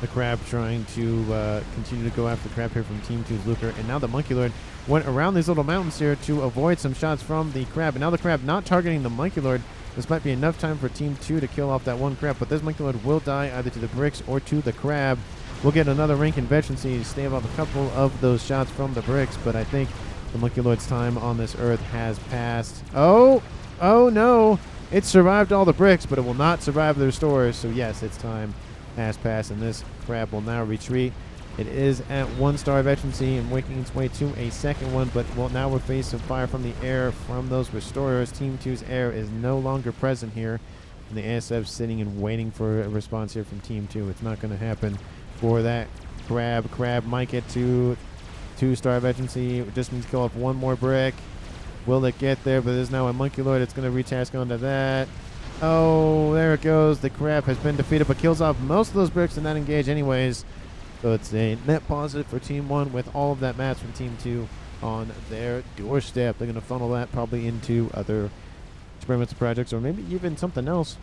The crab trying to continue to go after the crab here from Team 2's Luker. And now the Monkey Lord went around these little mountains here to avoid some shots from the crab. And now the crab not targeting the Monkey Lord. This might be enough time for Team 2 to kill off that one crab, but this Monkey Lord will die either to the bricks or to the crab. We'll get another rank in veterancy to stave off a couple of those shots from the bricks, but I think the Monkey Lord's time on this earth has passed. Oh no! It survived all the bricks, but it will not survive the Restorers, so yes, its time has passed, and this crab will now retreat. It is at 1-star veterancy and making its way to a second one, but well, now we're facing fire from the air from those Restorers. Team 2's air is no longer present here, and the ASF's sitting and waiting for a response here from Team 2. It's not going to happen for that crab. Crab might get to 2-star veterancy. It just needs to kill off one more brick. Will it get there? But there's now a Monkey Lord. It's going to retask onto that. Oh, there it goes. The crab has been defeated, but kills off most of those bricks and not engage anyways. So it's a net positive for Team 1 with all of that match from Team 2 on their doorstep. They're going to funnel that probably into other experimental projects or maybe even something else.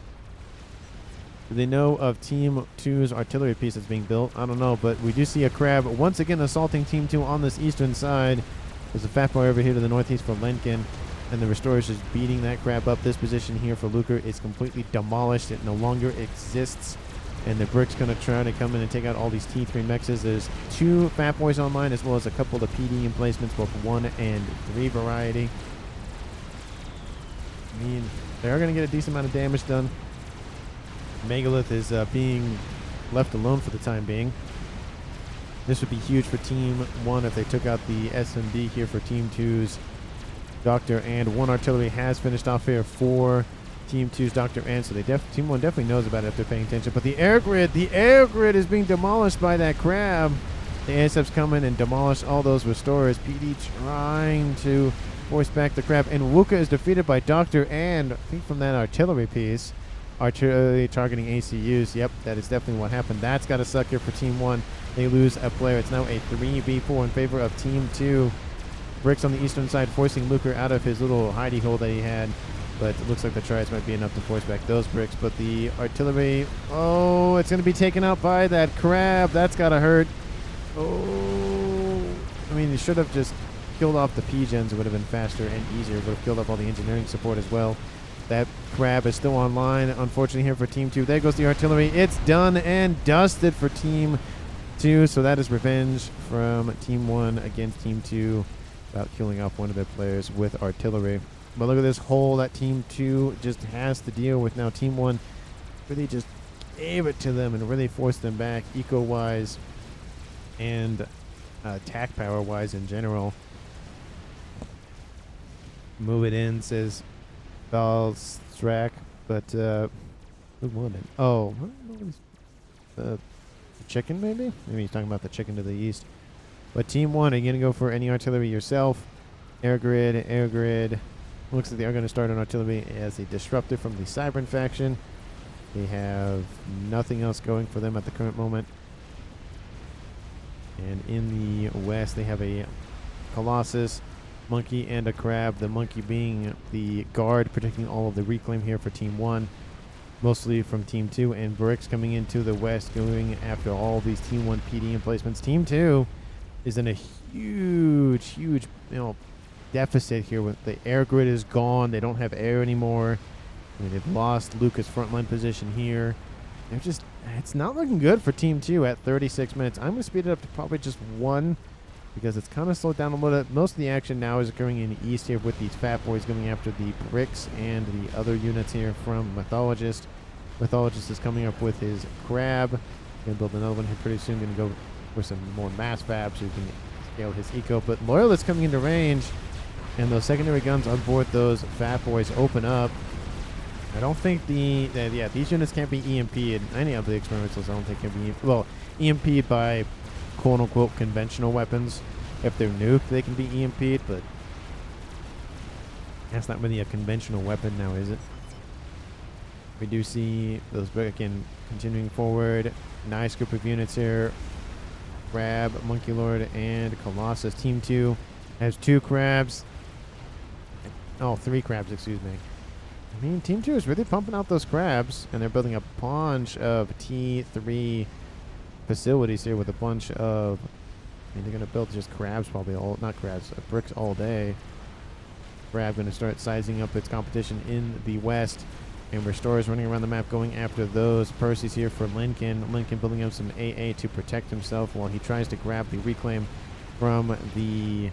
Do they know of Team 2's artillery piece that's being built? I don't know, but we do see a crab once again assaulting Team 2 on this eastern side. There's a fat boy over here to the northeast for Lenkin, and the Restorer is just beating that crab up. This position here for Luker is completely demolished. It no longer exists, and the brick's going to try to come in and take out all these T3 mexes. There's 2 fat boys online as well as a couple of PD emplacements, both 1 and 3 variety. I mean, they are going to get a decent amount of damage done. Megalith is being left alone for the time being. This would be huge for Team 1 if they took out the SMD here for Team 2's Doctor, and 1 artillery has finished off here for Team 2's Doctor, and so Team 1 definitely knows about it if they're paying attention. But the air grid is being demolished by that crab. The ASF's come in and demolish all those Restorers. PD trying to force back the crab, and Wuka is defeated by Doctor, and I think from that artillery piece. Artillery targeting ACUs. Yep, that is definitely what happened. That's got to suck here for Team 1. They lose a player. It's now a 3v4 in favor of Team 2. Bricks on the eastern side forcing Luker out of his little hidey hole that he had. But it looks like the tries might be enough to force back those bricks. But the artillery, oh, it's going to be taken out by that crab. That's got to hurt. Oh, I mean, you should have just killed off the P-gens. It would have been faster and easier. Would have killed off all the engineering support as well. That crab is still online, unfortunately, here for Team 2. There goes the artillery. It's done and dusted for Team 2. So that is revenge from Team 1 against Team 2 about killing off one of their players with artillery. But look at this hole that Team 2 just has to deal with now. Team 1 really just gave it to them and really forced them back eco-wise and attack power-wise in general. Move it in, says Valstrak, but who won it? Oh, the chicken maybe? Maybe he's talking about the chicken to the east. But Team 1, are you going to go for any artillery yourself? Air grid. Looks like they are going to start an artillery as a disruptor from the Cybran faction. They have nothing else going for them at the current moment. And in the west, they have a Colossus, monkey, and a crab. The monkey being the guard, protecting all of the reclaim here for Team 1. Mostly from Team 2. And Bricks coming into the west, going after all these Team 1 PD emplacements. Team 2 is in a huge, deficit here. With the air grid is gone. They don't have air anymore. I mean, they've lost Lucas' frontline position here. They're just, it's not looking good for Team 2 at 36 minutes. I'm going to speed it up to probably just 1 because it's kind of slowed down a little bit. Most of the action now is occurring in the east here with these FAF boys going after the Bricks and the other units here from Mythologist. Mythologist is coming up with his crab. Going to build another one here pretty soon. Going to go for some more mass FAB so he can scale his eco. But Loyalist coming into range, and those secondary guns on board those FAF boys open up. I don't think these units can't be EMP'd. Any of the experimentals I don't think can be, EMP'd by quote-unquote conventional weapons. If they're nuke, they can be EMP'd, but that's not really a conventional weapon now, is it? We do see those, again, continuing forward. Nice group of units here. Crab, Monkey Lord, and Colossus. Team 2 has 2 crabs. Oh, 3 crabs, excuse me. I mean, Team 2 is really pumping out those crabs, and they're building a bunch of T3 facilities here with a bunch of, they're going to build just crabs probably, not crabs, bricks all day. Crab going to start sizing up its competition in the west, and Restorer's running around the map going after those Percy's here for Lincoln. Lincoln building up some AA to protect himself while he tries to grab the reclaim from the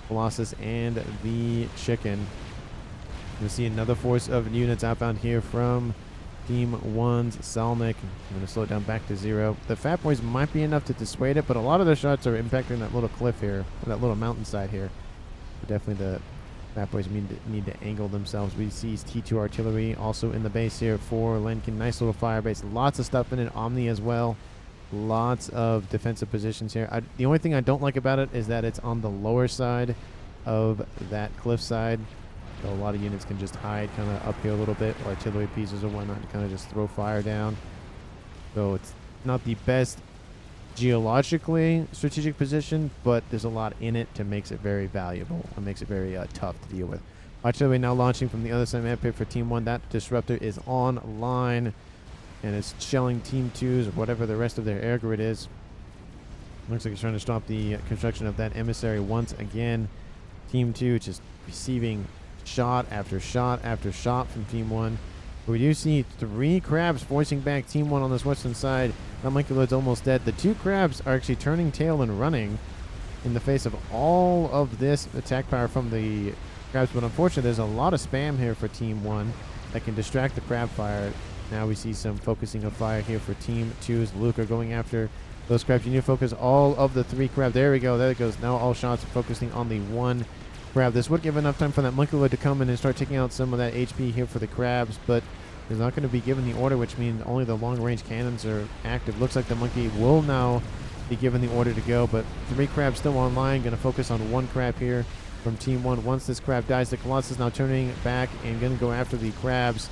Colossus and the chicken. You'll see another force of units outbound here from Team 1's Salnik. I'm going to slow it down back to 0. The Fat Boys might be enough to dissuade it, but a lot of their shots are impacting that little cliff here, that little mountainside here. So definitely the Fat Boys need to angle themselves. We see T2 artillery also in the base here for Lincoln. Nice little fire base. Lots of stuff in it. Omni as well. Lots of defensive positions here. The only thing I don't like about it is that it's on the lower side of that cliffside. So a lot of units can just hide kind of up here a little bit, or artillery pieces or whatnot, to kind of just throw fire down. So it's not the best geologically strategic position, but there's a lot in it that makes it very valuable and makes it very tough to deal with. Artillery now launching from the other side of the map here for Team 1. That disruptor is online, and it's shelling Team 2's or whatever the rest of their air grid is. Looks like it's trying to stop the construction of that emissary once again. Team 2 just receiving shot after shot after shot from Team 1. We do see 3 crabs forcing back Team 1 on this western side. That Monkey Lord's almost dead. The 2 crabs are actually turning tail and running in the face of all of this attack power from the crabs. But unfortunately, there's a lot of spam here for Team 1 that can distract the crab fire. Now we see some focusing of fire here for Team 2's Luca going after those crabs. You need to focus all of the 3 crabs. There we go. There it goes. Now all shots are focusing on the 1 crab. This would give enough time for that Monkey Lord to come in and start taking out some of that HP here for the crabs, but he's not going to be given the order, which means only the long-range cannons are active. Looks like the monkey will now be given the order to go, but 3 crabs still online. Going to focus on 1 crab here from Team 1. Once this crab dies, the Colossus is now turning back and going to go after the crabs.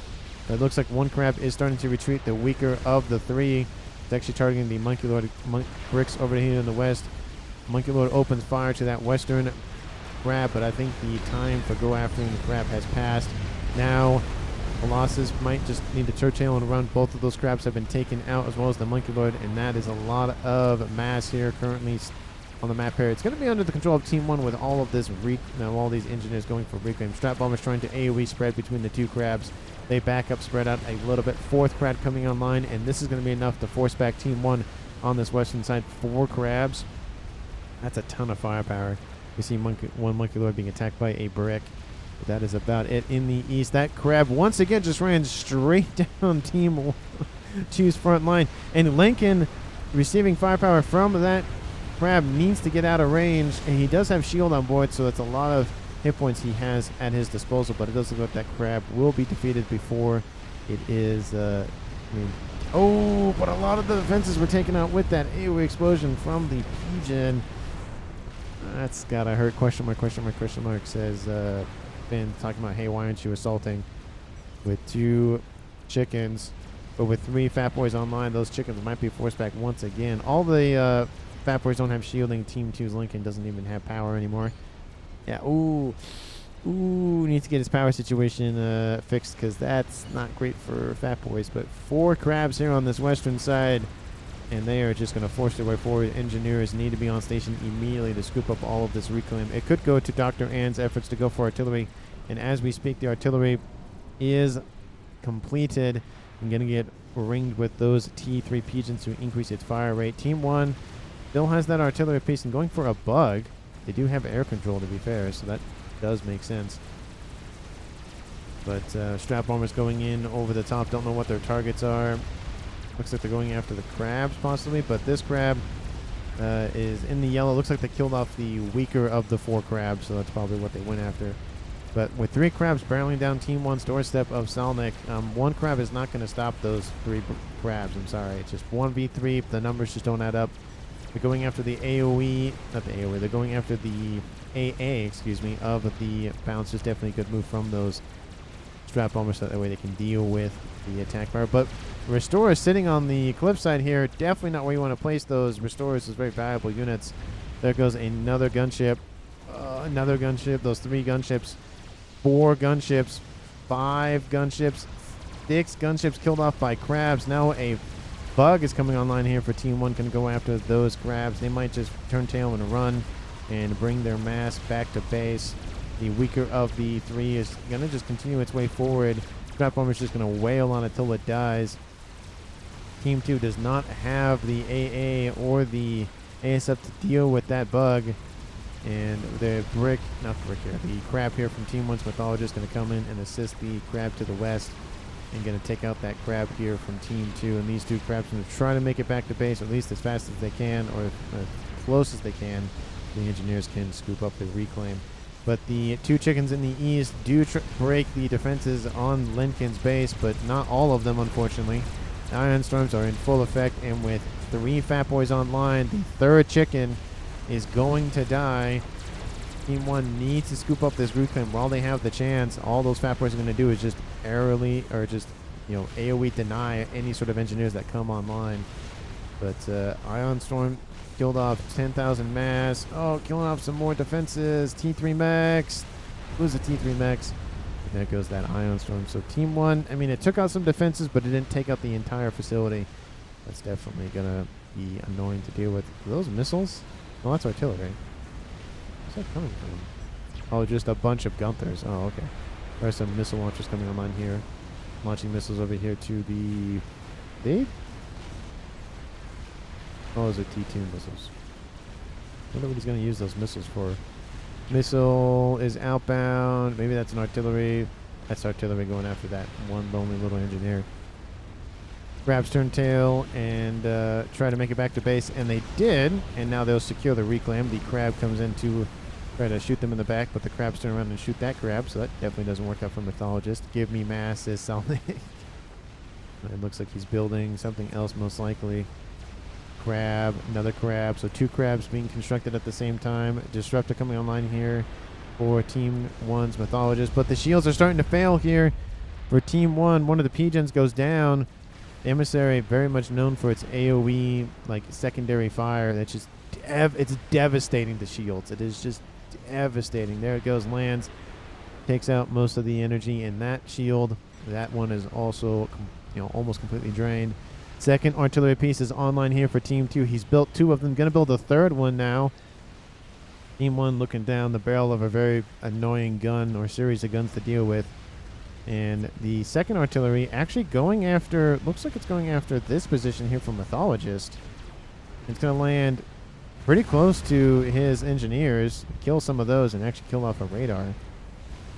It looks like 1 crab is starting to retreat, the weaker of the 3. It's actually targeting the Monkey Lord bricks over here in the west. Monkey Lord opens fire to that western crab, but I think the time for go after the crab has passed. Now Colossus might just need to turn tail and run. Both of those crabs have been taken out, as well as the Monkey Lord, and that is a lot of mass here currently on the map here. It's going to be under the control of Team 1 with all of this, all these engineers going for reclaim. Strat Bombers trying to AoE spread between the two crabs. They back up, spread out a little bit. Fourth crab coming online, and this is going to be enough to force back Team 1 on this western side. 4 crabs. That's a ton of firepower. We see one Monkey Lord being attacked by a brick. But that is about it in the east. That crab once again just ran straight down Team 2's front line. And Lincoln, receiving firepower from that crab, needs to get out of range. And he does have shield on board, so it's a lot of hit points he has at his disposal. But it does look like that crab will be defeated before it is... oh, but a lot of the defenses were taken out with that AoE explosion from the Pigeon. That's gotta hurt. Question mark, question mark, question mark, says Finn, talking about, hey, why aren't you assaulting with 2 chickens? But with 3 Fat Boys online, those chickens might be forced back once again. All the Fat Boys don't have shielding. Team 2's Lincoln doesn't even have power anymore. Yeah, ooh, needs to get his power situation fixed, because that's not great for Fat Boys. But 4 crabs here on this western side, and they are just going to force their way forward. Engineers need to be on station immediately to scoop up all of this reclaim. It could go to Dr. Ann's efforts to go for artillery, and as we speak, the artillery is completed. I'm going to get ringed with those T3 Pigeons to increase its fire rate. Team 1 still has that artillery piece and going for a bug. They do have air control, to be fair, so that does make sense. But Strat Bombers going in over the top. Don't know what their targets are. Looks like they're going after the crabs, possibly, but this crab is in the yellow. Looks like they killed off the weaker of the 4 crabs, so that's probably what they went after. But with 3 crabs barreling down Team 1's doorstep of Salnik, 1 crab is not going to stop those 3 crabs. I'm sorry. It's just 1v3. The numbers just don't add up. They're going after the AoE, not the AoE, they're going after the AA, of the bounce. Is definitely a good move from those Strat Bombers, so that way they can deal with the attack power. But Restorers sitting on the cliff side here, definitely not where you want to place those. Restorers is very valuable units. There goes another gunship. Another gunship. Those 3 gunships. 4 gunships. 5 gunships. 6 gunships killed off by crabs. Now a bug is coming online here for Team 1. Can go after those crabs. They might just turn tail and run and bring their mass back to base. The weaker of the 3 is going to just continue its way forward. Strat Bomber is just going to wail on it till it dies. Team 2 does not have the AA or the ASF to deal with that bug. And the the crab here from Team 1's Mythologist going to come in and assist the crab to the west. And going to take out that crab here from Team 2. And these 2 crabs are going to try to make it back to base, or at least as fast as they can, or as close as they can. The engineers can scoop up the reclaim. But the 2 chickens in the east do break the defenses on Lincoln's base, but not all of them, unfortunately. Iron Storms are in full effect, and with 3 Fat Boys online, the 3rd chicken is going to die. Team 1 needs to scoop up this reclaim while they have the chance. All those Fat Boys are going to do is just aerially, or just, AoE deny any sort of engineers that come online. But Ion Storm killed off 10,000 mass. Oh, killing off some more defenses. T3 Mechs. Who's the T3 Mechs? And there goes that Ion Storm. So Team 1, I mean, it took out some defenses, but it didn't take out the entire facility. That's definitely going to be annoying to deal with. Are those missiles? Oh, that's artillery. Where's that coming from? Oh, just a bunch of Gunthers. Oh, okay. There's some missile launchers coming online here. Launching missiles over here to the... Oh, those are T2 missiles. I wonder what he's going to use those missiles for. Missile is outbound. Maybe that's an artillery. That's artillery going after that one lonely little engineer. Crabs turn tail and try to make it back to base, and they did. And now they'll secure the reclaim. The crab comes in to try to shoot them in the back, but the crabs turn around and shoot that crab, so that definitely doesn't work out for Mythologist. Give me mass is something. It looks like he's building something else, most likely. Crab, another crab. So 2 crabs being constructed at the same time. Disruptor coming online here for Team 1's Mythologist. But the shields are starting to fail here for Team 1. One of the Pigeons goes down. The Emissary, very much known for its AoE, like secondary fire. That's just, it's devastating the shields. It is just devastating. There it goes, lands. Takes out most of the energy in that shield. That one is also, almost completely drained. Second artillery piece is online here for Team 2. He's built 2 of them. Going to build a 3rd one now. Team 1 looking down the barrel of a very annoying gun or series of guns to deal with. And the second artillery actually going after, looks like it's going after this position here from Mythologist. It's going to land pretty close to his engineers, kill some of those, and actually kill off a radar.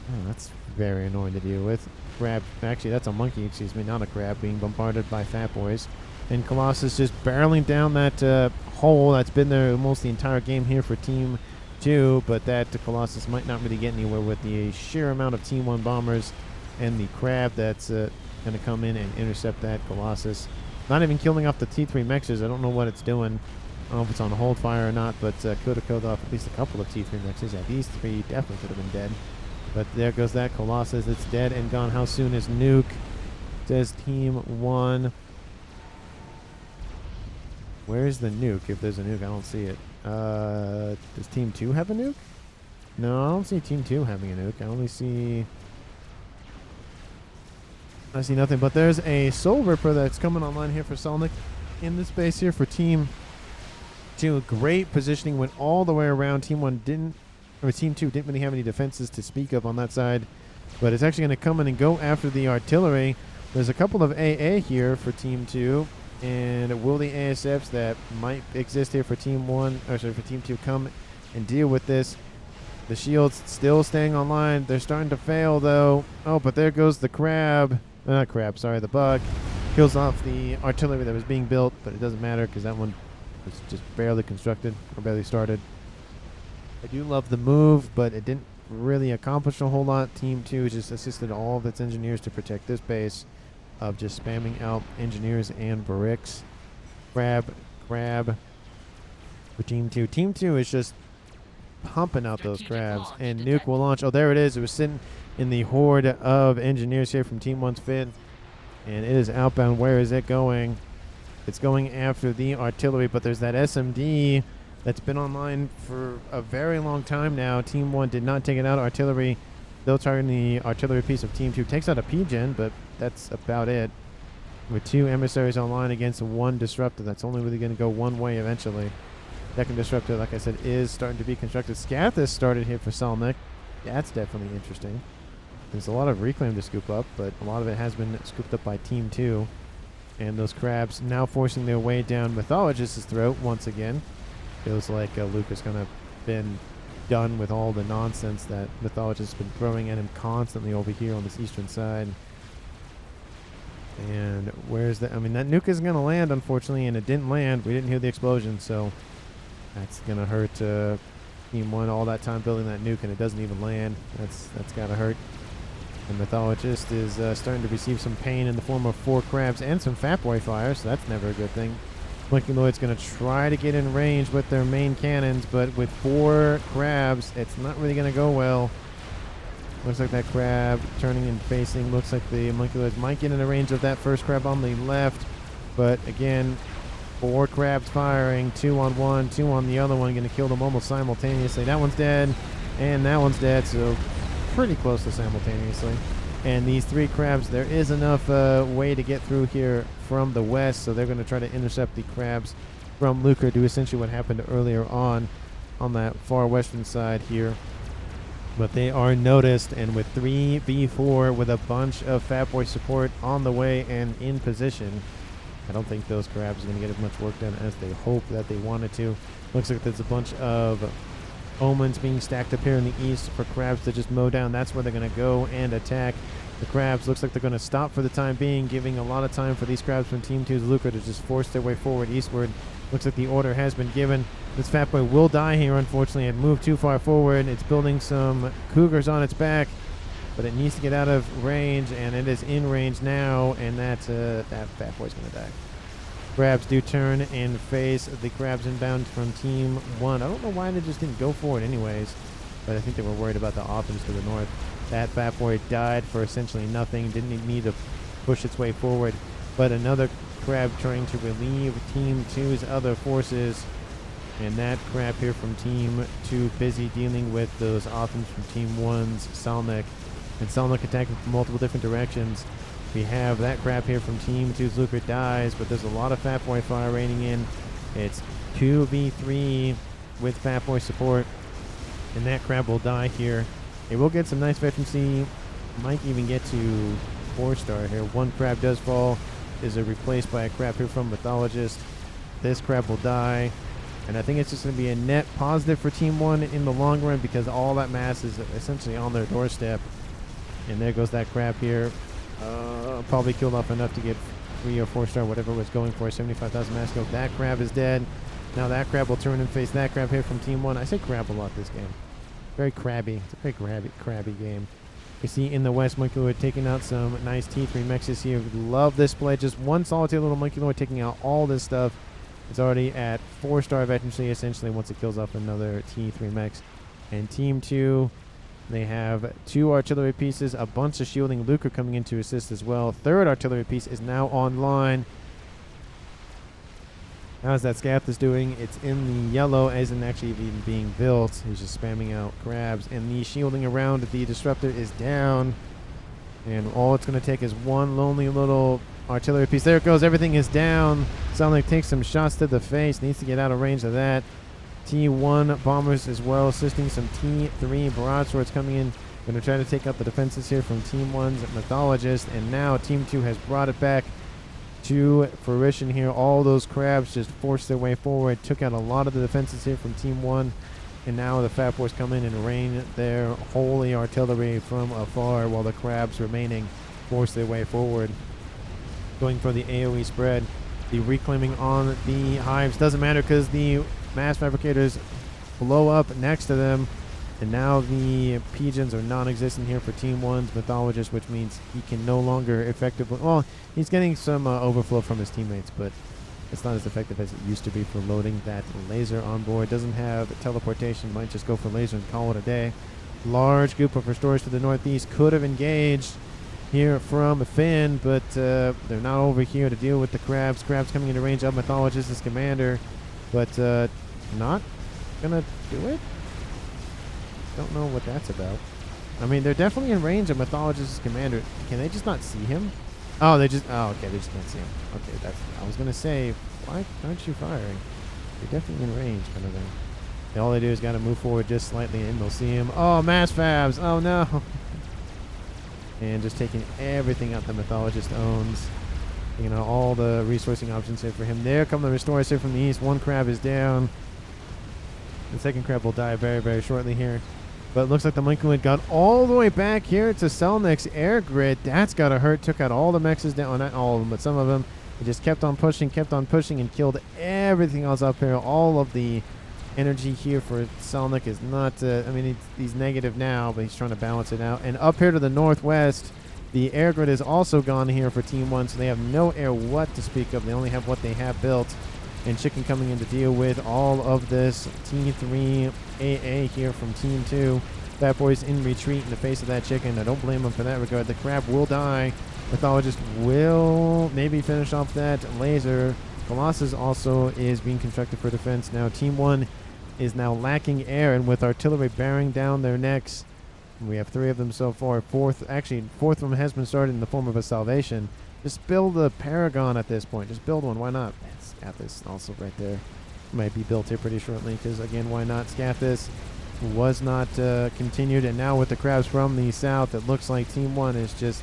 Oh, that's very annoying to deal with. Crab, actually that's a monkey, excuse me, not a crab, being bombarded by Fat Boys. And Colossus just barreling down that hole that's been there almost the entire game here for Team 2, but that Colossus might not really get anywhere with the sheer amount of Team 1 bombers and the crab that's going to come in and intercept that Colossus. Not even killing off the T3 Mechs. I don't know what it's doing. I don't know if it's on hold fire or not, but could have killed off at least a couple of T3 Mechs. Yeah, these three definitely could have been dead. But there goes that Colossus. It's dead and gone. How soon is Nuke? Says Team 1. Where's the nuke? If there's a nuke, I don't see it. Does Team 2 have a nuke? No, I don't see Team 2 having a nuke. I see nothing, but there's a Soul Ripper that's coming online here for Solnik in this base here for Team 2. Great positioning, went all the way around. Team 2 didn't really have any defenses to speak of on that side, but it's actually going to come in and go after the artillery. There's a couple of AA here for Team 2, and will the ASFs that might exist here for Team 2 come and deal with this? The shields still staying online. They're starting to fail though. Oh, but there goes the crab. Not crab, sorry, the bug. Kills off the artillery that was being built, but it doesn't matter because that one was just barely constructed or barely started. I do love the move, but it didn't really accomplish a whole lot. Team 2 just assisted all of its engineers to protect this base of just spamming out engineers and bricks. Crab for Team 2. Team 2 is just pumping out those crabs, and Nuke will launch. Oh, there it is. It was sitting in the horde of engineers here from Team 1's Finn, and it is outbound. Where is it going? It's going after the artillery, but there's that SMD that's been online for a very long time now. Team 1 did not take it out. Artillery, they'll target the artillery piece of Team 2. Takes out a P-Gen, but that's about it. With 2 emissaries online against 1 disruptor, that's only really going to go one way eventually. Second disruptor, like I said, is starting to be constructed. Scathis started here for Solnik. That's definitely interesting. There's a lot of reclaim to scoop up, but a lot of it has been scooped up by Team 2. And those crabs now forcing their way down Mythologist's throat once again. Feels like Luke has kind of been done with all the nonsense that Mythologist has been throwing at him constantly over here on this eastern side. And where's the... I mean, that nuke isn't going to land, unfortunately, and it didn't land. We didn't hear the explosion, so that's going to hurt Team 1 all that time building that nuke, and it doesn't even land. That's got to hurt. And Mythologist is starting to receive some pain in the form of 4 crabs and some Fat Boy fire, so that's never a good thing. Blinking Lloyd's going to try to get in range with their main cannons, but with 4 crabs, it's not really going to go well. Looks like that crab turning and facing. Looks like the Monkey Lloyds might get in the range of that first crab on the left, but again, 4 crabs firing, 2 on one, 2 on the other one, going to kill them almost simultaneously. That one's dead, and that one's dead, so pretty close to simultaneously. And these 3 crabs, there is enough way to get through here from the west, so they're going to try to intercept the crabs from Lucre, do essentially what happened earlier on that far western side here. But they are noticed, and with 3v4 with a bunch of Fat Boy support on the way and in position, I don't think those crabs are going to get as much work done as they hope that they wanted to. Looks like there's a bunch of omens being stacked up here in the east for crabs to just mow down. That's where they're going to go and attack the crabs. Looks like they're going to stop for the time being, giving a lot of time for these crabs from Team 2's Lucre to just force their way forward eastward. Looks like the order has been given. This Fat Boy will die here, unfortunately. It moved too far forward. It's building some cougars on its back, but it needs to get out of range, and it is in range now, and that Fat Boy's going to die. Crabs do turn and face the crabs inbound from Team 1. I don't know why they just didn't go for it anyways, but I think they were worried about the offense to the north. That Fat Boy died for essentially nothing, didn't need to push its way forward, but another crab trying to relieve Team 2's other forces, and that crab here from Team 2 busy dealing with those offense from Team 1's Solnik, and Solnik attacking from multiple different directions. We have that crab here from Team 2's Lucre dies, but there's a lot of Fat Boy fire raining in. It's 2v3 with Fat Boy support. And that crab will die here. It will get some nice veterancy. Might even get to 4-star here. One crab does fall. Is replaced by a crab here from Mythologist. This crab will die. And I think it's just going to be a net positive for Team 1 in the long run because all that mass is essentially on their doorstep. And there goes that crab here. Probably killed off enough to get 3 or 4-star, whatever it was going for. 75,000 mass go. That crab is dead. Now that crab will turn and face that crab here from Team 1. I say crab a lot this game. Very crabby. It's a very crabby game. You see in the West, Monkey Lord taking out some nice T3 mechs here. Love this play. Just one solitary little Monkey Lord taking out all this stuff. It's already at 4-star veterancy, essentially, once it kills off another T3 mechs. And Team 2, they have 2 artillery pieces, a bunch of shielding. Luke are coming in to assist as well. 3rd artillery piece is now online. How's that Scath is doing? It's in the yellow, isn't actually even being built. He's just spamming out crabs. And the shielding around the disruptor is down. And all it's going to take is one lonely little artillery piece. There it goes. Everything is down. Sonic takes some shots to the face. Needs to get out of range of that. T1 bombers as well, assisting some T3 broadswords coming in. Going to try to take out the defenses here from Team 1's Mythologist. And now Team 2 has brought it back to fruition here. All those crabs just forced their way forward, took out a lot of the defenses here from Team 1, and now the FAF boys come in and rain their holy artillery from afar while the crabs remaining force their way forward. Going for the AoE spread. The reclaiming on the hives doesn't matter because the mass fabricators blow up next to them. And now the pigeons are non-existent here for Team 1's Mythologist, which means he can no longer effectively... Well, he's getting some overflow from his teammates, but it's not as effective as it used to be for loading that laser on board. Doesn't have teleportation, might just go for laser and call it a day. Large group of restorers to the northeast could have engaged here from Finn, but they're not over here to deal with the crabs. Crabs coming into range of Mythologist as commander, but not gonna do it. Don't know what that's about. I mean, they're definitely in range of Mythologist's commander. Can they just not see him? Oh, they just... Oh, okay, they just can't see him. Okay, that's... I was going to say, why aren't you firing? You're definitely in range, kind of thing. All they do is got to move forward just slightly, and they'll see him. Oh, mass fabs! Oh, no! And just taking everything out the Mythologist owns. You know, all the resourcing options here for him. There come the restorers here from the east. One crab is down. The second crab will die very, very shortly here. But it looks like the Monkey Lord got all the way back here to Selnick's air grid. That's got to hurt. Took out all the mechs down. Well, not all of them, but some of them. He just kept on pushing, and killed everything else up here. All of the energy here for Selnick is not... I mean, he's negative now, but he's trying to balance it out. And up here to the northwest, the air grid is also gone here for Team 1, so they have no air what to speak of. They only have what they have built. And Chicken coming in to deal with all of this T3 AA here from Team 2. Fat Boy's in retreat in the face of that Chicken. I don't blame him for that regard. The crab will die. Mythologist will maybe finish off that laser. Colossus also is being constructed for defense. Now Team 1 is now lacking air, and with artillery bearing down their necks, we have 3 of them so far. Fourth of them has been started in the form of a salvation. Just build a Paragon at this point. Just build one. Why not? Scathis also right there. Might be built here pretty shortly because, again, why not? Scathis was not continued. And now with the crabs from the south, it looks like Team 1 is just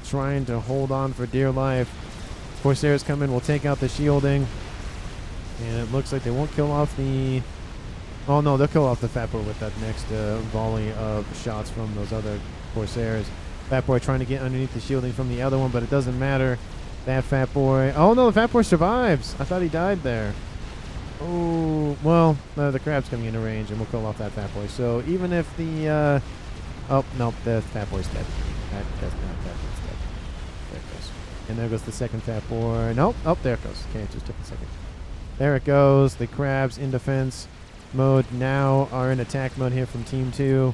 trying to hold on for dear life. Corsairs come in. Will take out the shielding. And it looks like they won't kill off the... Oh, no, they'll kill off the Fat Boy with that next volley of shots from those other Corsairs. Fat Boy trying to get underneath the shielding from the other one, but it doesn't matter. That Fat Boy... Oh, no, the Fat Boy survives. I thought he died there. Oh, well, the crab's coming into range, and we'll kill off that Fat Boy. So even if the... oh, no, the Fat Boy's dead. That's not Fat Boy's dead. There it goes. And there goes the second Fat Boy. Nope. Oh, there it goes. Okay, it just took a second. There it goes. The crabs in defense mode now are in attack mode here from Team 2.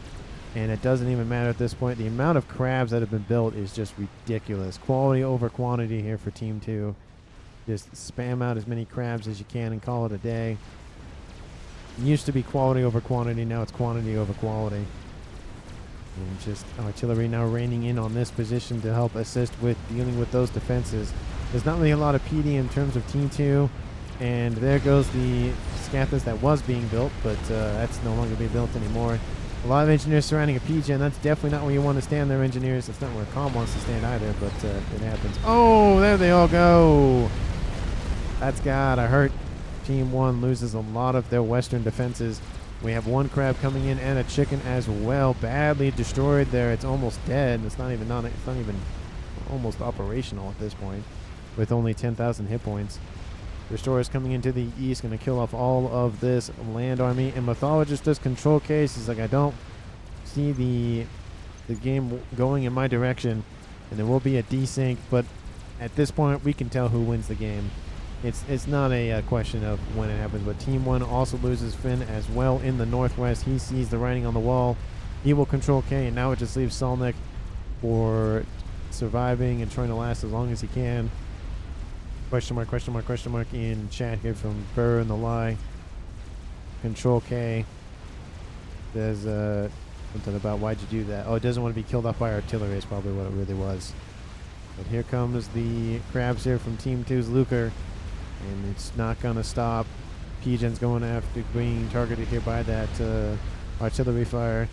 And it doesn't even matter at this point. The amount of crabs that have been built is just ridiculous. Quality over quantity here for Team 2. Just spam out as many crabs as you can and call it a day. It used to be quality over quantity. Now it's quantity over quality. And just artillery now raining in on this position to help assist with dealing with those defenses. There's not really a lot of PD in terms of Team 2. And there goes the Scathus that was being built, but that's no longer being built anymore. A lot of engineers surrounding a PG, and that's definitely not where you want to stand there, engineers. That's not where Calm wants to stand either, but it happens. Oh, there they all go. That's gotta hurt. Team 1 loses a lot of their western defenses. We have one crab coming in and a chicken as well. Badly destroyed there. It's almost dead. It's not even almost operational at this point with only 10,000 hit points. Restorers coming into the east, going to kill off all of this land army. And Mythologist does control case. He's like, I don't see the game going in my direction. And there will be a desync, but at this point, we can tell who wins the game. It's not a question of when it happens, but Team 1 also loses Finn as well in the northwest. He sees the writing on the wall. He will control K, and now it just leaves Solnik for surviving and trying to last as long as he can. Question mark, question mark, question mark in chat here from Burr and the Lie. Control K. There's something about why'd you do that. Oh, it doesn't want to be killed off by artillery is probably what it really was. But here comes the crabs here from Team 2's Luker. And it's not going to stop. P-Gen's going after being targeted here by that artillery fire.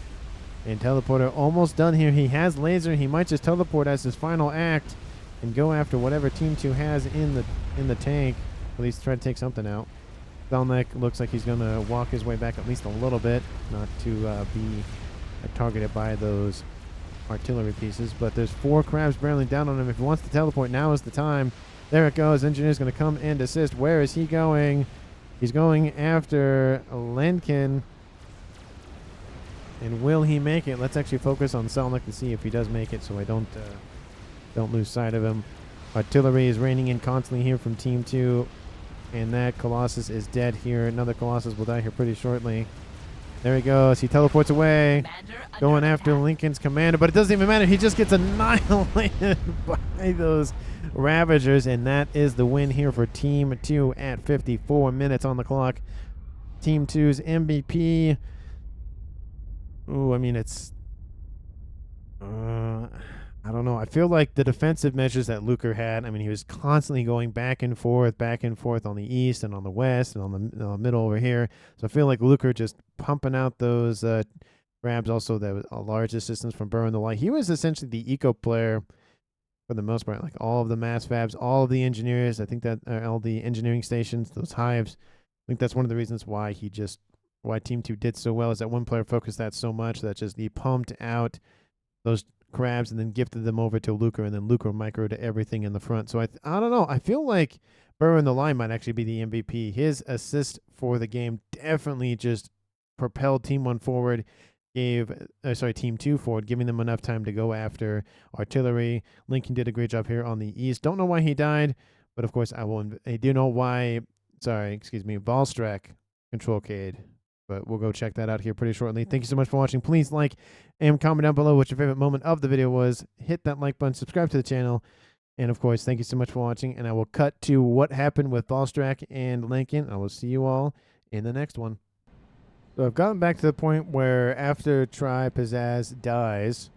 And Teleporter almost done here. He has laser. He might just teleport as his final act and go after whatever Team 2 has in the tank. At least try to take something out. Belnek looks like he's going to walk his way back at least a little bit. Not to be targeted by those artillery pieces. But there's 4 crabs barreling down on him. If he wants to teleport, now is the time. There it goes. Engineer's going to come and assist. Where is he going? He's going after Lenkin. And will he make it? Let's actually focus on Selnik to see if he does make it so I don't lose sight of him. Artillery is raining in constantly here from Team 2. And that Colossus is dead here. Another Colossus will die here pretty shortly. There he goes. He teleports away. Going after Lincoln's commander. But it doesn't even matter. He just gets annihilated by those Ravagers. And that is the win here for Team 2 at 54 minutes on the clock. Team 2's MVP. Ooh, I mean, it's... I don't know. I feel like the defensive measures that Luker had, I mean, he was constantly going back and forth on the east and on the west and on the middle over here. So I feel like Luker just pumping out those grabs. Also, there was a large assistance from Burr and the Light. He was essentially the eco player for the most part. Like all of the mass fabs, all of the engineers. I think that all the engineering stations, those hives. I think that's one of the reasons why why Team 2 did so well is that one player focused that so much that just he pumped out those crabs and then gifted them over to Luker, and then Luker microed everything in the front. So I don't know. I feel like Burr in the line might actually be the MVP. His assist for the game definitely just propelled Team 1 forward, Team 2 forward, giving them enough time to go after artillery. Lincoln did a great job here on the east. Don't know why he died, but of course I do know why. Valstrak control Cade. But we'll go check that out here pretty shortly. Thank you so much for watching. Please like and comment down below what your favorite moment of the video was. Hit that like button, subscribe to the channel. And of course, thank you so much for watching. And I will cut to what happened with Valstrak and Lincoln. I will see you all in the next one. So I've gotten back to the point where after Pizzazz dies,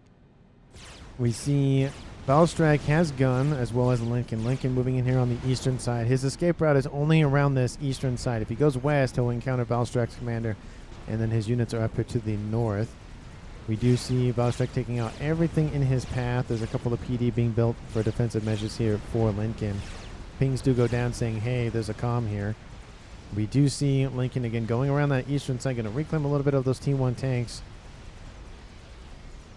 we see Valstrak has gun as well as Lincoln. Lincoln moving in here on the eastern side. His escape route is only around this eastern side. If he goes west, he'll encounter Valstrak's commander, and then his units are up here to the north. We do see Valstrak taking out everything in his path. There's a couple of PD being built for defensive measures here for Lincoln. Pings do go down saying, hey, there's a comm here. We do see Lincoln again going around that eastern side, going to reclaim a little bit of those Team 1 tanks.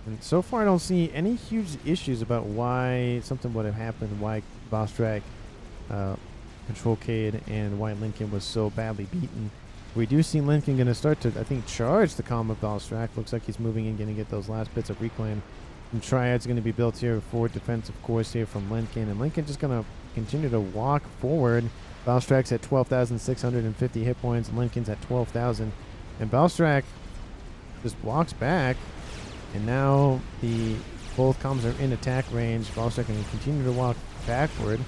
And so far, I don't see any huge issues about why something would have happened, why Valstrak control Cade, and why Lincoln was so badly beaten. We do see Lincoln going to start to, I think, charge the column of Valstrak. Looks like he's moving in, going to get those last bits of reclaim. And Triad's going to be built here for defense, of course, here from Lincoln. And Lincoln just going to continue to walk forward. Valstrak's at 12,650 hit points. Lincoln's at 12,000. And Valstrak just walks back. And now both comms are in attack range. Valstrak going to continue to walk backward.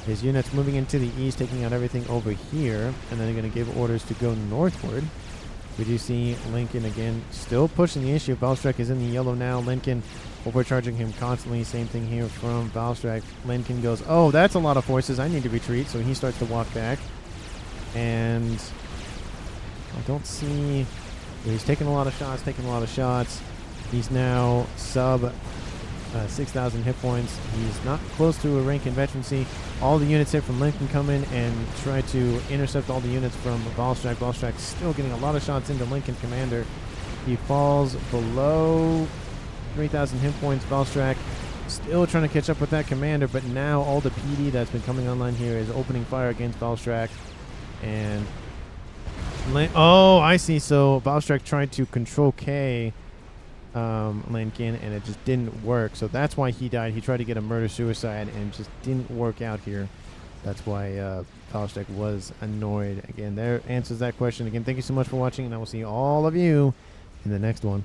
His units moving into the east, taking out everything over here. And then they're going to give orders to go northward. We do see Lincoln again still pushing the issue. Valstrak is in the yellow now. Lincoln overcharging him constantly. Same thing here from Valstrak. Lincoln goes, oh, that's a lot of forces. I need to retreat. So he starts to walk back. And I don't see... He's taking a lot of shots, He's now sub 6,000 hit points. He's not close to a rank in veterancy. All the units here from Lincoln come in and try to intercept all the units from Valstrak. Valstrak's still getting a lot of shots into Lincoln Commander. He falls below 3,000 hit points. Valstrak still trying to catch up with that commander, but now all the PD that's been coming online here is opening fire against Valstrak. And oh, I see. So Valstrak tried to control K Lincoln, and it just didn't work. So that's why he died. He tried to get a murder-suicide, and it just didn't work out here. That's why Valstrak was annoyed. Again, there answers that question. Again, thank you so much for watching, and I will see all of you in the next one.